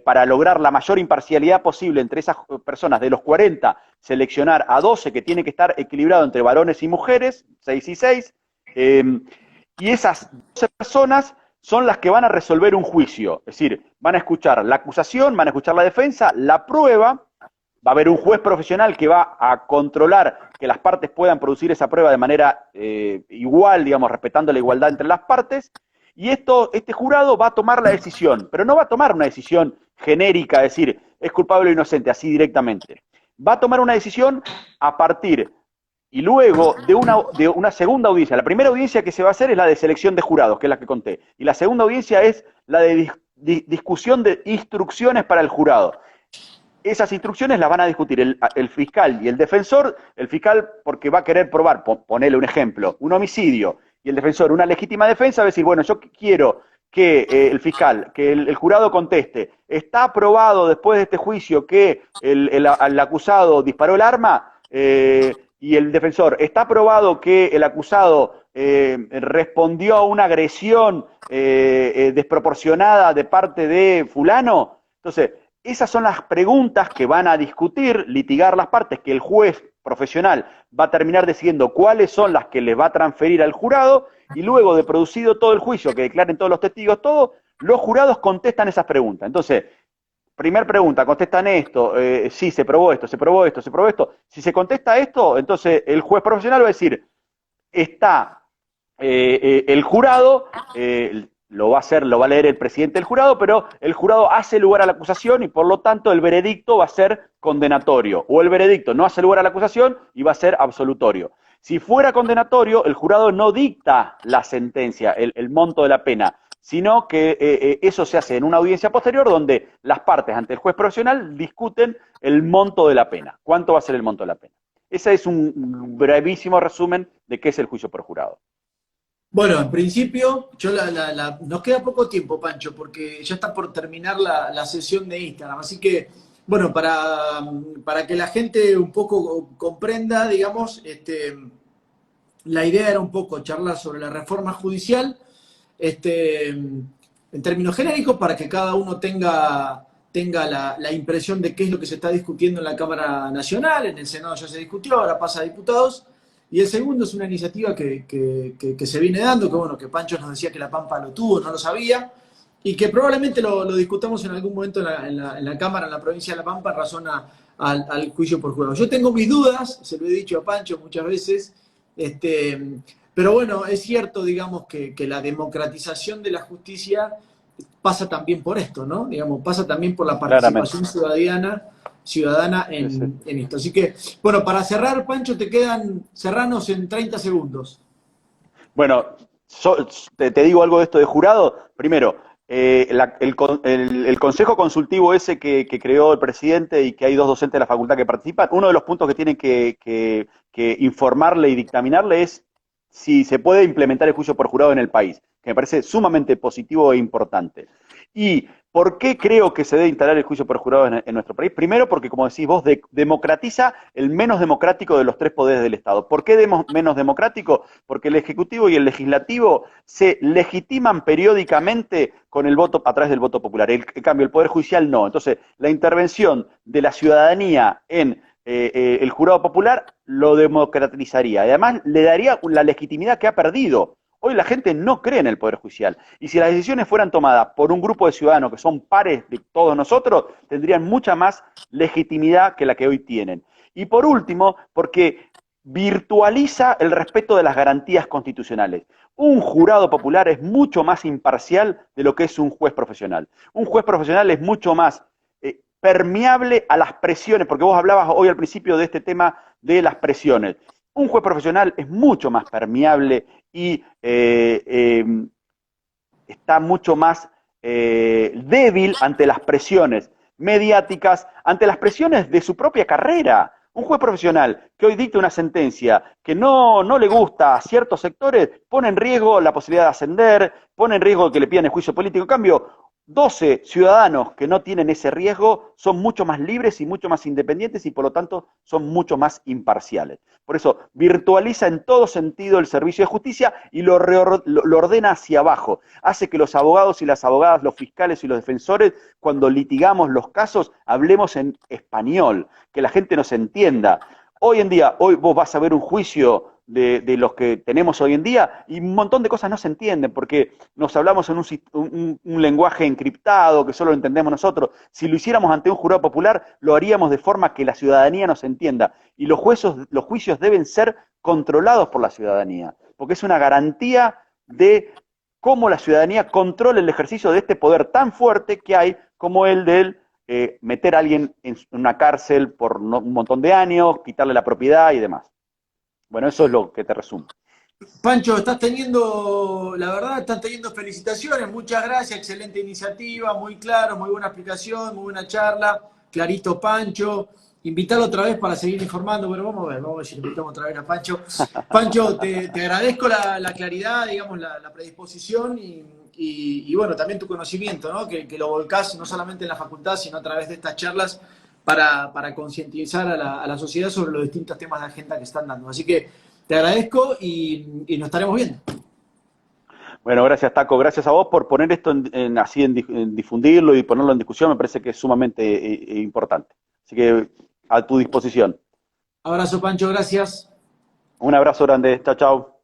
para lograr la mayor imparcialidad posible entre esas personas, de los 40, seleccionar a 12 que tiene que estar equilibrado entre varones y mujeres, 6 y 6, y esas 12 personas son las que van a resolver un juicio, es decir, van a escuchar la acusación, van a escuchar la defensa, la prueba, va a haber un juez profesional que va a controlar que las partes puedan producir esa prueba de manera igual, digamos, respetando la igualdad entre las partes, y este jurado va a tomar la decisión, pero no va a tomar una decisión genérica, es decir, es culpable o inocente, así directamente. Va a tomar una decisión a partir... Y luego de una segunda audiencia. La primera audiencia que se va a hacer es la de selección de jurados, que es la que conté. Y la segunda audiencia es la de discusión de instrucciones para el jurado. Esas instrucciones las van a discutir el fiscal y el defensor. El fiscal porque va a querer probar, ponerle un ejemplo, un homicidio. Y el defensor una legítima defensa va a decir, bueno, yo quiero que el fiscal, que el jurado conteste, ¿está aprobado después de este juicio que el acusado disparó el arma? Y el defensor, ¿está probado que el acusado respondió a una agresión desproporcionada de parte de fulano? Entonces, esas son las preguntas que van a discutir, litigar las partes, que el juez profesional va a terminar decidiendo cuáles son las que le va a transferir al jurado, y luego de producido todo el juicio, que declaren todos los testigos, todo, los jurados contestan esas preguntas. Entonces, primer pregunta, contestan esto, sí, se probó esto, se probó esto, se probó esto. Si se contesta esto, entonces el juez profesional va a decir, está el jurado, lo va a hacer, lo va a leer el presidente del jurado, pero el jurado hace lugar a la acusación y por lo tanto el veredicto va a ser condenatorio. O el veredicto no hace lugar a la acusación y va a ser absolutorio. Si fuera condenatorio, el jurado no dicta la sentencia, el monto de la pena, sino que eso se hace en una audiencia posterior donde las partes ante el juez profesional discuten el monto de la pena. ¿Cuánto va a ser el monto de la pena? Ese es un brevísimo resumen de qué es el juicio por jurado. Bueno, en principio, nos queda poco tiempo, Pancho, porque ya está por terminar la sesión de Instagram. Así que, bueno, para que la gente un poco comprenda, digamos, la idea era un poco charlar sobre la reforma judicial, en términos genéricos, para que cada uno tenga la impresión de qué es lo que se está discutiendo en la Cámara Nacional. En el Senado ya se discutió, ahora pasa a diputados. Y el segundo es una iniciativa que se viene dando, que bueno, que Pancho nos decía que La Pampa lo tuvo, no lo sabía, y que probablemente lo discutamos en algún momento en la Cámara, en la provincia de La Pampa, en razón al juicio por jurado. Yo tengo mis dudas, se lo he dicho a Pancho muchas veces, pero bueno, es cierto, digamos, que la democratización de la justicia pasa también por esto, ¿no? Digamos, pasa también por la Claramente. participación ciudadana Sí, sí. en esto. Así que, bueno, para cerrar, Pancho, te quedan serranos en 30 segundos. Bueno, te digo algo de esto de jurado. Primero, el consejo consultivo ese que creó el presidente y que hay dos docentes de la facultad que participan, uno de los puntos que tienen que informarle y dictaminarle es si se puede implementar el juicio por jurado en el país, que me parece sumamente positivo e importante. ¿Y por qué creo que se debe instalar el juicio por jurado en nuestro país? Primero, porque, como decís vos, democratiza el menos democrático de los tres poderes del Estado. ¿Por qué menos democrático? Porque el Ejecutivo y el Legislativo se legitiman periódicamente con el voto, a través del voto popular. En cambio, el Poder Judicial no. Entonces, la intervención de la ciudadanía en el jurado popular lo democratizaría. Y además le daría la legitimidad que ha perdido. Hoy la gente no cree en el Poder Judicial. Y si las decisiones fueran tomadas por un grupo de ciudadanos que son pares de todos nosotros, tendrían mucha más legitimidad que la que hoy tienen. Y por último, porque virtualiza el respeto de las garantías constitucionales. Un jurado popular es mucho más imparcial de lo que es un juez profesional. Un juez profesional es mucho más permeable a las presiones, porque vos hablabas hoy al principio de este tema de las presiones. Un juez profesional es mucho más permeable y está mucho más débil ante las presiones mediáticas, ante las presiones de su propia carrera. Un juez profesional que hoy dicta una sentencia que no le gusta a ciertos sectores, pone en riesgo la posibilidad de ascender, pone en riesgo que le pidan el juicio político. En cambio, 12 ciudadanos que no tienen ese riesgo son mucho más libres y mucho más independientes y por lo tanto son mucho más imparciales. Por eso virtualiza en todo sentido el servicio de justicia y lo ordena hacia abajo. Hace que los abogados y las abogadas, los fiscales y los defensores, cuando litigamos los casos, hablemos en español, que la gente nos entienda. Hoy en día, hoy vos vas a ver un juicio de los que tenemos hoy en día y un montón de cosas no se entienden porque nos hablamos en un lenguaje encriptado que solo lo entendemos nosotros. Si lo hiciéramos ante un jurado popular, lo haríamos de forma que la ciudadanía nos entienda. Y los juicios deben ser controlados por la ciudadanía, porque es una garantía de cómo la ciudadanía controla el ejercicio de este poder tan fuerte que hay como el del meter a alguien en una cárcel por un montón de años, quitarle la propiedad y demás. Bueno, eso es lo que te resumo. Pancho, la verdad, estás teniendo felicitaciones, muchas gracias, excelente iniciativa, muy claro, muy buena explicación, muy buena charla, clarito Pancho, invitarlo otra vez para seguir informando, pero vamos a ver si lo invitamos otra vez a Pancho. Pancho, te agradezco la claridad, digamos, la predisposición y bueno, también tu conocimiento, ¿no? Que lo volcás no solamente en la facultad, sino a través de estas charlas para concientizar a la sociedad sobre los distintos temas de agenda que están dando. Así que te agradezco y nos estaremos viendo. Bueno, gracias Taco, gracias a vos por poner esto en difundirlo y ponerlo en discusión, me parece que es sumamente importante. Así que a tu disposición. Abrazo, Pancho, gracias. Un abrazo grande, chao, chao.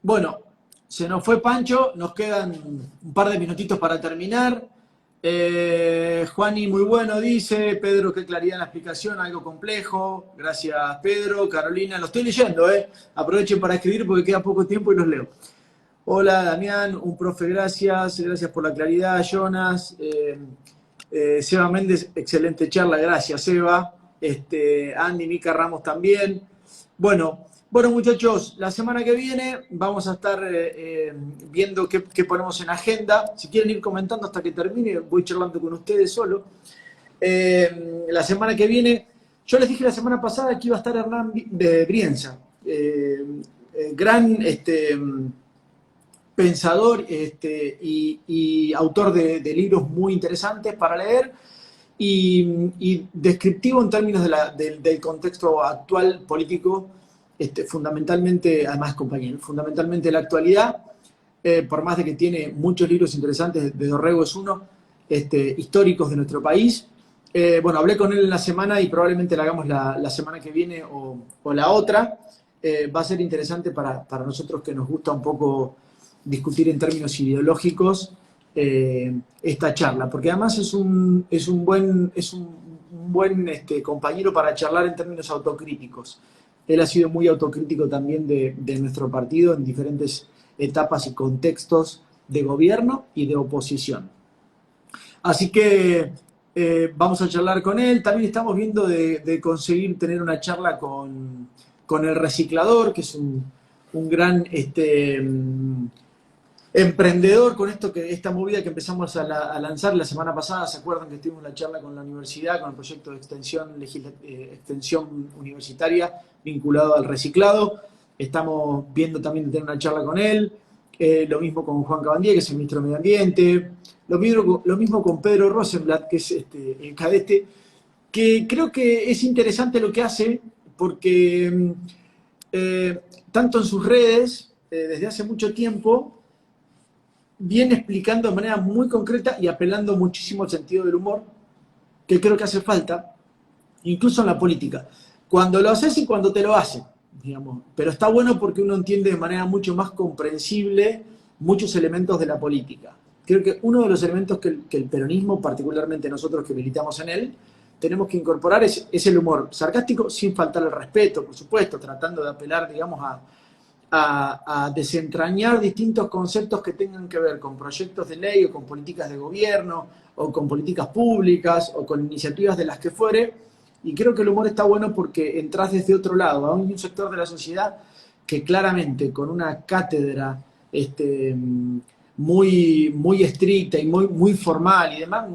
Bueno, se nos fue Pancho, nos quedan un par de minutitos para terminar. Juani, muy bueno, dice. Pedro, qué claridad en la explicación, algo complejo. Gracias, Pedro. Carolina, lo estoy leyendo, ¿eh? Aprovechen para escribir porque queda poco tiempo y los leo. Hola, Damián, un profe, gracias. Gracias por la claridad, Jonas. Seba Méndez, excelente charla, gracias, Seba. Andy, Mica Ramos también. Bueno, muchachos, la semana que viene vamos a estar viendo qué ponemos en agenda. Si quieren ir comentando hasta que termine, voy charlando con ustedes solo. La semana que viene, yo les dije la semana pasada que iba a estar Hernán Brienza, gran pensador y autor de libros muy interesantes para leer y descriptivo en términos del contexto actual político, fundamentalmente, además compañero, fundamentalmente la actualidad, por más de que tiene muchos libros interesantes, de Dorrego es uno, históricos de nuestro país. Bueno, hablé con él en la semana y probablemente la hagamos la semana que viene o la otra. Va a ser interesante para nosotros que nos gusta un poco discutir en términos ideológicos esta charla, porque además es un buen compañero para charlar en términos autocríticos. Él ha sido muy autocrítico también de nuestro partido en diferentes etapas y contextos de gobierno y de oposición. Así que vamos a charlar con él. También estamos viendo de conseguir tener una charla con el reciclador, que es un gran emprendedor con esta movida que empezamos a lanzar la semana pasada. ¿Se acuerdan que tuvimos la charla con la universidad, con el proyecto de extensión universitaria vinculado al reciclado? Estamos viendo también de tener una charla con él. Lo mismo con Juan Cabandier, que es el ministro de Medio Ambiente. Lo mismo con Pedro Rosenblatt, que es el cadete, que creo que es interesante lo que hace, porque tanto en sus redes, desde hace mucho tiempo, viene explicando de manera muy concreta y apelando muchísimo al sentido del humor, que creo que hace falta, incluso en la política. Cuando lo haces y cuando te lo hacen, digamos. Pero está bueno porque uno entiende de manera mucho más comprensible muchos elementos de la política. Creo que uno de los elementos que el peronismo, particularmente nosotros que militamos en él, tenemos que incorporar es el humor sarcástico, sin faltar el respeto, por supuesto, tratando de apelar, digamos, a desentrañar distintos conceptos que tengan que ver con proyectos de ley o con políticas de gobierno o con políticas públicas o con iniciativas de las que fuere. Y creo que el humor está bueno porque entras desde otro lado, hay un sector de la sociedad que claramente con una cátedra muy estricta y muy formal y demás,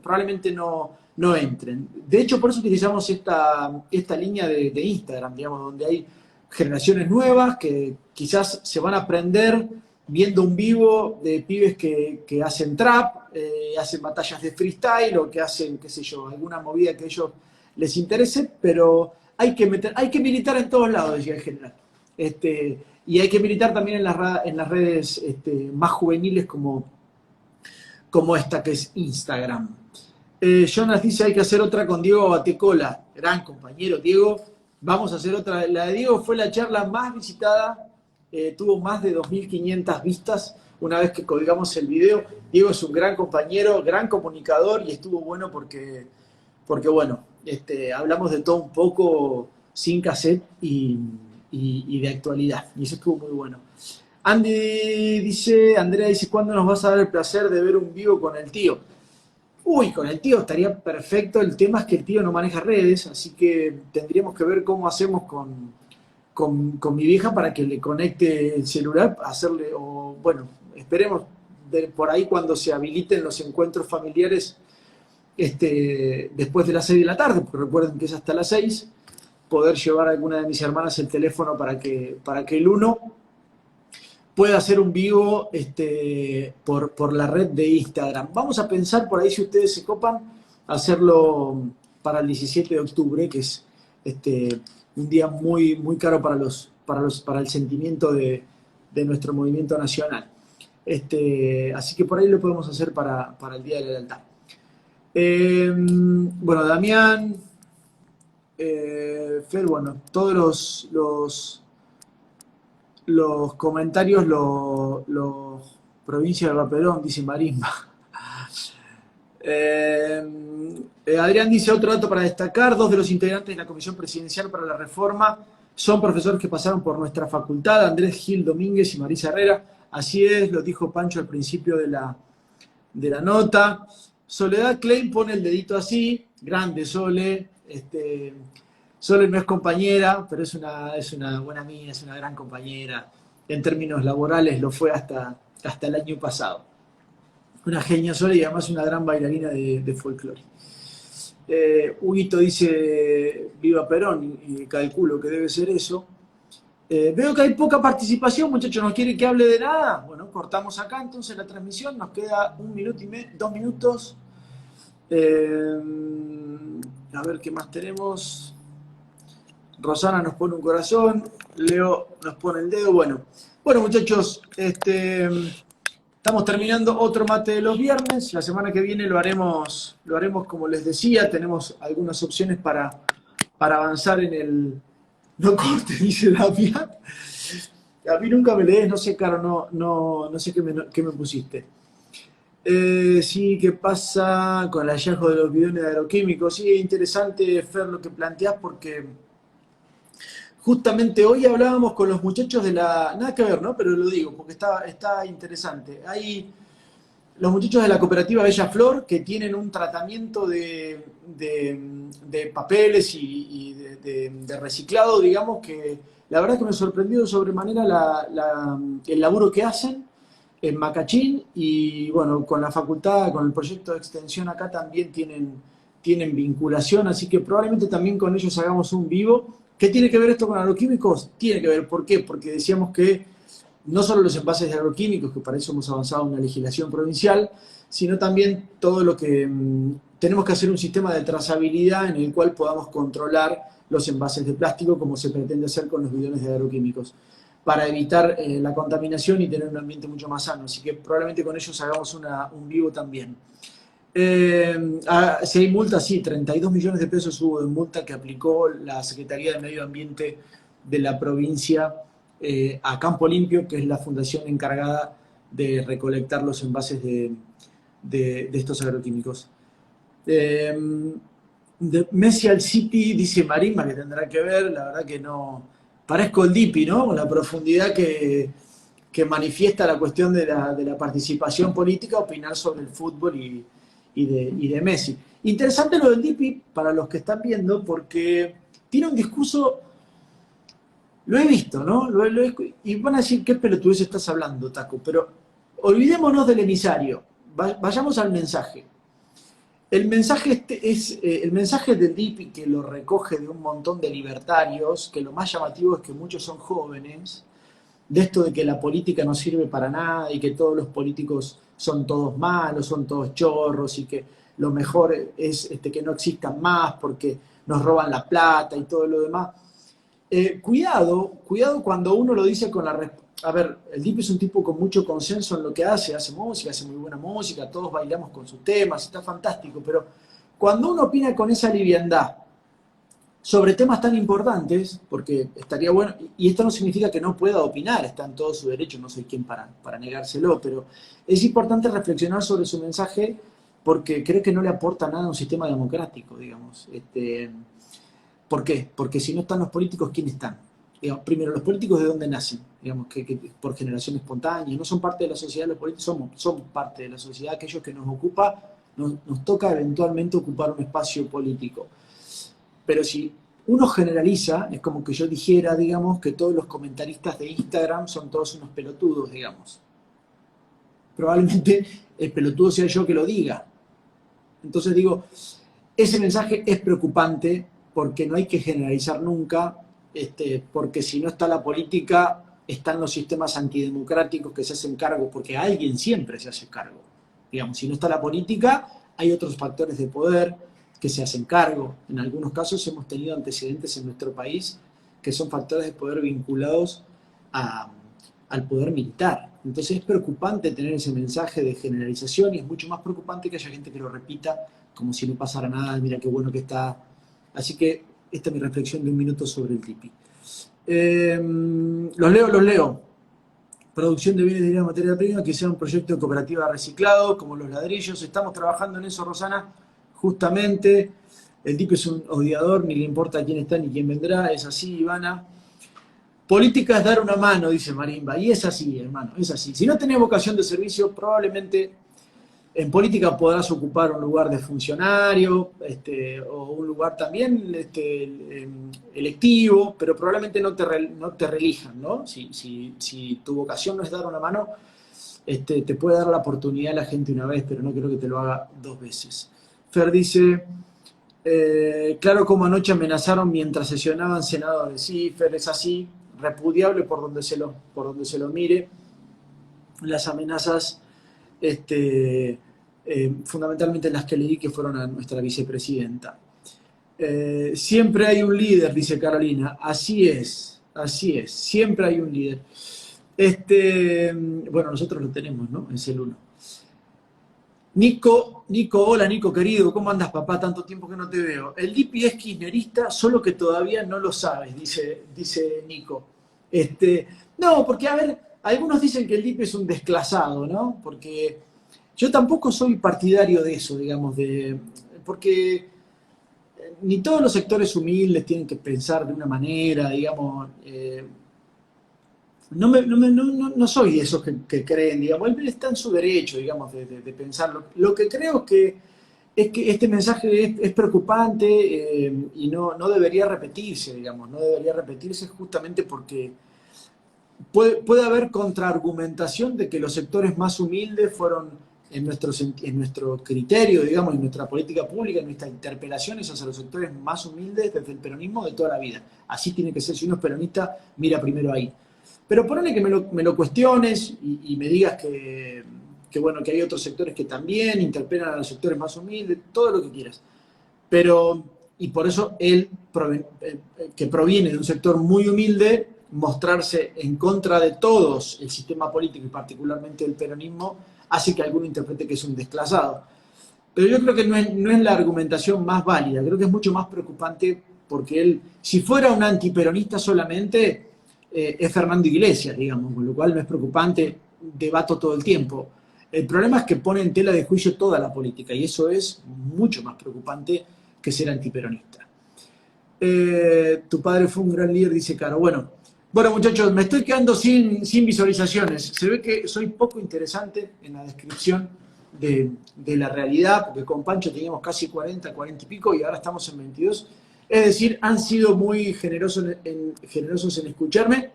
probablemente no entren. De hecho, por eso utilizamos esta línea de Instagram, digamos, donde hay generaciones nuevas que quizás se van a aprender viendo un vivo de pibes que hacen trap, hacen batallas de freestyle o que hacen, qué sé yo, alguna movida que a ellos les interese, pero hay que militar en todos lados, decía el general. Y hay que militar también en las redes más juveniles como esta que es Instagram. Jonas dice, hay que hacer otra con Diego Batecola, gran compañero Diego. Vamos a hacer otra. La de Diego fue la charla más visitada, tuvo más de 2.500 vistas una vez que colgamos el video. Diego es un gran compañero, gran comunicador y estuvo bueno porque bueno, hablamos de todo un poco sin cassette y de actualidad. Y eso estuvo muy bueno. Andrea dice, ¿cuándo nos vas a dar el placer de ver un vivo con el tío? Uy, con el tío estaría perfecto. El tema es que el tío no maneja redes, así que tendríamos que ver cómo hacemos con mi vieja para que le conecte el celular, hacerle, o bueno, esperemos por ahí cuando se habiliten los encuentros familiares después de las 6 de la tarde, porque recuerden que es hasta las 6, poder llevar a alguna de mis hermanas el teléfono para que el uno pueda hacer un vivo por la red de Instagram. Vamos a pensar por ahí, si ustedes se copan, hacerlo para el 17 de octubre, que es un día muy, muy caro para el sentimiento de nuestro movimiento nacional. Así que por ahí lo podemos hacer para el Día de la Lealtad. Bueno, Damián, Fer, bueno, todos los comentarios, los provincia de Vaperón, dice Marimba. Eh, Adrián dice otro dato para destacar: 2 de los integrantes de la Comisión Presidencial para la Reforma son profesores que pasaron por nuestra facultad, Andrés Gil Domínguez y Marisa Herrera. Así es, lo dijo Pancho al principio de la nota. Soledad Klein pone el dedito así, grande Sole. Sole no es compañera, pero es una buena amiga, es una gran compañera. En términos laborales lo fue hasta el año pasado. Una genia Sole y además una gran bailarina de folclore. Huguito dice viva Perón, y calculo que debe ser eso. Veo que hay poca participación, muchachos, ¿no quiere que hable de nada? Bueno, cortamos acá entonces la transmisión, nos queda 1 minuto y 2 minutos. A ver qué más tenemos. Rosana nos pone un corazón, Leo nos pone el dedo. Bueno muchachos, estamos terminando otro mate de los viernes. La semana que viene lo haremos como les decía. Tenemos algunas opciones para avanzar en el... No corte, dice Damián. A mí nunca me lees, no sé, Caro, no sé qué me pusiste. Sí, ¿qué pasa con el hallazgo de los bidones de agroquímicos? Sí, es interesante, Fer, lo que planteás, porque justamente hoy hablábamos con los muchachos de la... Nada que ver, ¿no? Pero lo digo, porque está interesante. Hay los muchachos de la cooperativa Bella Flor que tienen un tratamiento de papeles y de reciclado, digamos, que la verdad que me sorprendió de sobremanera el laburo que hacen en Macachín, y bueno, con la facultad, con el proyecto de extensión acá también tienen vinculación, así que probablemente también con ellos hagamos un vivo. ¿Qué tiene que ver esto con agroquímicos? Tiene que ver, ¿por qué? Porque decíamos que no solo los envases de agroquímicos, que para eso hemos avanzado en una legislación provincial, sino también todo lo que tenemos que hacer un sistema de trazabilidad en el cual podamos controlar los envases de plástico, como se pretende hacer con los bidones de agroquímicos, para evitar la contaminación y tener un ambiente mucho más sano. Así que probablemente con ellos hagamos un vivo también. Si hay multa, sí, 32 millones de pesos hubo de multa que aplicó la Secretaría de Medio Ambiente de la provincia a Campo Limpio, que es la fundación encargada de recolectar los envases de estos agroquímicos. De Messi al City, dice Marisma, que tendrá que ver, la verdad que no. Parezco el Dipi, ¿no? Con la profundidad que manifiesta la cuestión de la participación política, opinar sobre el fútbol y de Messi. Interesante lo del Dipi, para los que están viendo, porque tiene un discurso, lo he visto, ¿no? Y van a decir, ¿qué pelotudez estás hablando, Taco? Pero olvidémonos del emisario, vayamos al mensaje. El mensaje el mensaje del Dipi, que lo recoge de un montón de libertarios, que lo más llamativo es que muchos son jóvenes, de esto de que la política no sirve para nada y que todos los políticos son todos malos, son todos chorros, y que lo mejor es que no existan más porque nos roban la plata y todo lo demás. Cuidado cuando uno lo dice con la... A ver, el Dipi es un tipo con mucho consenso en lo que hace música, hace muy buena música, todos bailamos con sus temas, está fantástico, pero cuando uno opina con esa liviandad sobre temas tan importantes, porque estaría bueno, y esto no significa que no pueda opinar, está en todo su derecho, no soy quien para negárselo, pero es importante reflexionar sobre su mensaje, porque creo que no le aporta nada a un sistema democrático, digamos. ¿Por qué? Porque si no están los políticos, ¿quiénes están? Digamos, primero, los políticos, ¿de dónde nacen? Digamos, que por generación espontánea, no son parte de la sociedad, los políticos somos parte de la sociedad, aquellos que nos ocupa, nos toca eventualmente ocupar un espacio político. Pero si uno generaliza, es como que yo dijera, digamos, que todos los comentaristas de Instagram son todos unos pelotudos, digamos. Probablemente el pelotudo sea yo que lo diga. Entonces digo, ese mensaje es preocupante porque no hay que generalizar nunca, porque si no está la política, están los sistemas antidemocráticos que se hacen cargo, porque alguien siempre se hace cargo. Digamos, si no está la política, hay otros factores de poder que se hacen cargo. En algunos casos hemos tenido antecedentes en nuestro país que son factores de poder vinculados al poder militar. Entonces es preocupante tener ese mensaje de generalización, y es mucho más preocupante que haya gente que lo repita como si no pasara nada, mira qué bueno que está. Así que esta es mi reflexión de 1 minuto sobre el Dipi. Los leo. producción de bienes de materia prima, que sea un proyecto de cooperativa reciclado, como los ladrillos. Estamos trabajando en eso, Rosana, justamente. El DIP es un odiador, ni le importa quién está ni quién vendrá, es así, Ivana. Política es dar una mano, dice Marimba, y es así, hermano, es así. Si no tenés vocación de servicio, probablemente en política podrás ocupar un lugar de funcionario, o un lugar también electivo, pero probablemente no te reelijan, ¿no? Si tu vocación no es dar una mano, te puede dar la oportunidad a la gente una vez, pero no creo que te lo haga dos veces. Fer dice, claro como anoche amenazaron mientras sesionaban senadores. Sí, Fer, es así, repudiable por donde se lo mire. Las amenazas, fundamentalmente las que leí, que fueron a nuestra vicepresidenta. Siempre hay un líder, dice Carolina. Así es, siempre hay un líder. Bueno, nosotros lo tenemos, ¿no? Es el uno. Nico, hola Nico querido, ¿cómo andas papá? Tanto tiempo que no te veo. El DIPI es kirchnerista, solo que todavía no lo sabes, dice Nico. No, porque a ver, algunos dicen que el DIPI es un desclasado, ¿no? Porque yo tampoco soy partidario de eso, digamos, porque ni todos los sectores humildes tienen que pensar de una manera, digamos. No soy de esos que creen, digamos, él está en su derecho, digamos, de pensarlo. Lo que creo es que este mensaje es preocupante, y no debería repetirse, digamos, no debería repetirse justamente porque puede haber contraargumentación de que los sectores más humildes fueron en nuestro criterio, digamos, en nuestra política pública, en nuestras interpelaciones hacia los sectores más humildes desde el peronismo de toda la vida. Así tiene que ser. Si uno es peronista, mira primero ahí. Pero ponele que me lo cuestiones y me digas bueno, que hay otros sectores que también interpelan a los sectores más humildes, todo lo que quieras. Pero, y por eso él, que proviene de un sector muy humilde, mostrarse en contra de todos el sistema político y particularmente del peronismo, hace que alguno interprete que es un desclasado. Pero yo creo que no es la argumentación más válida, creo que es mucho más preocupante porque él, si fuera un antiperonista solamente, es Fernando Iglesias, digamos, con lo cual no es preocupante, debato todo el tiempo. El problema es que pone en tela de juicio toda la política y eso es mucho más preocupante que ser antiperonista. Tu padre fue un gran líder, dice Caro. Bueno, muchachos, me estoy quedando sin visualizaciones. Se ve que soy poco interesante en la descripción de la realidad, porque con Pancho teníamos casi 40 y pico y ahora estamos en 22. Es decir, han sido muy generosos en escucharme.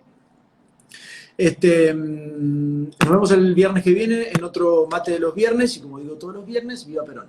Nos vemos el viernes que viene en otro mate de los viernes y como digo todos los viernes, viva Perón.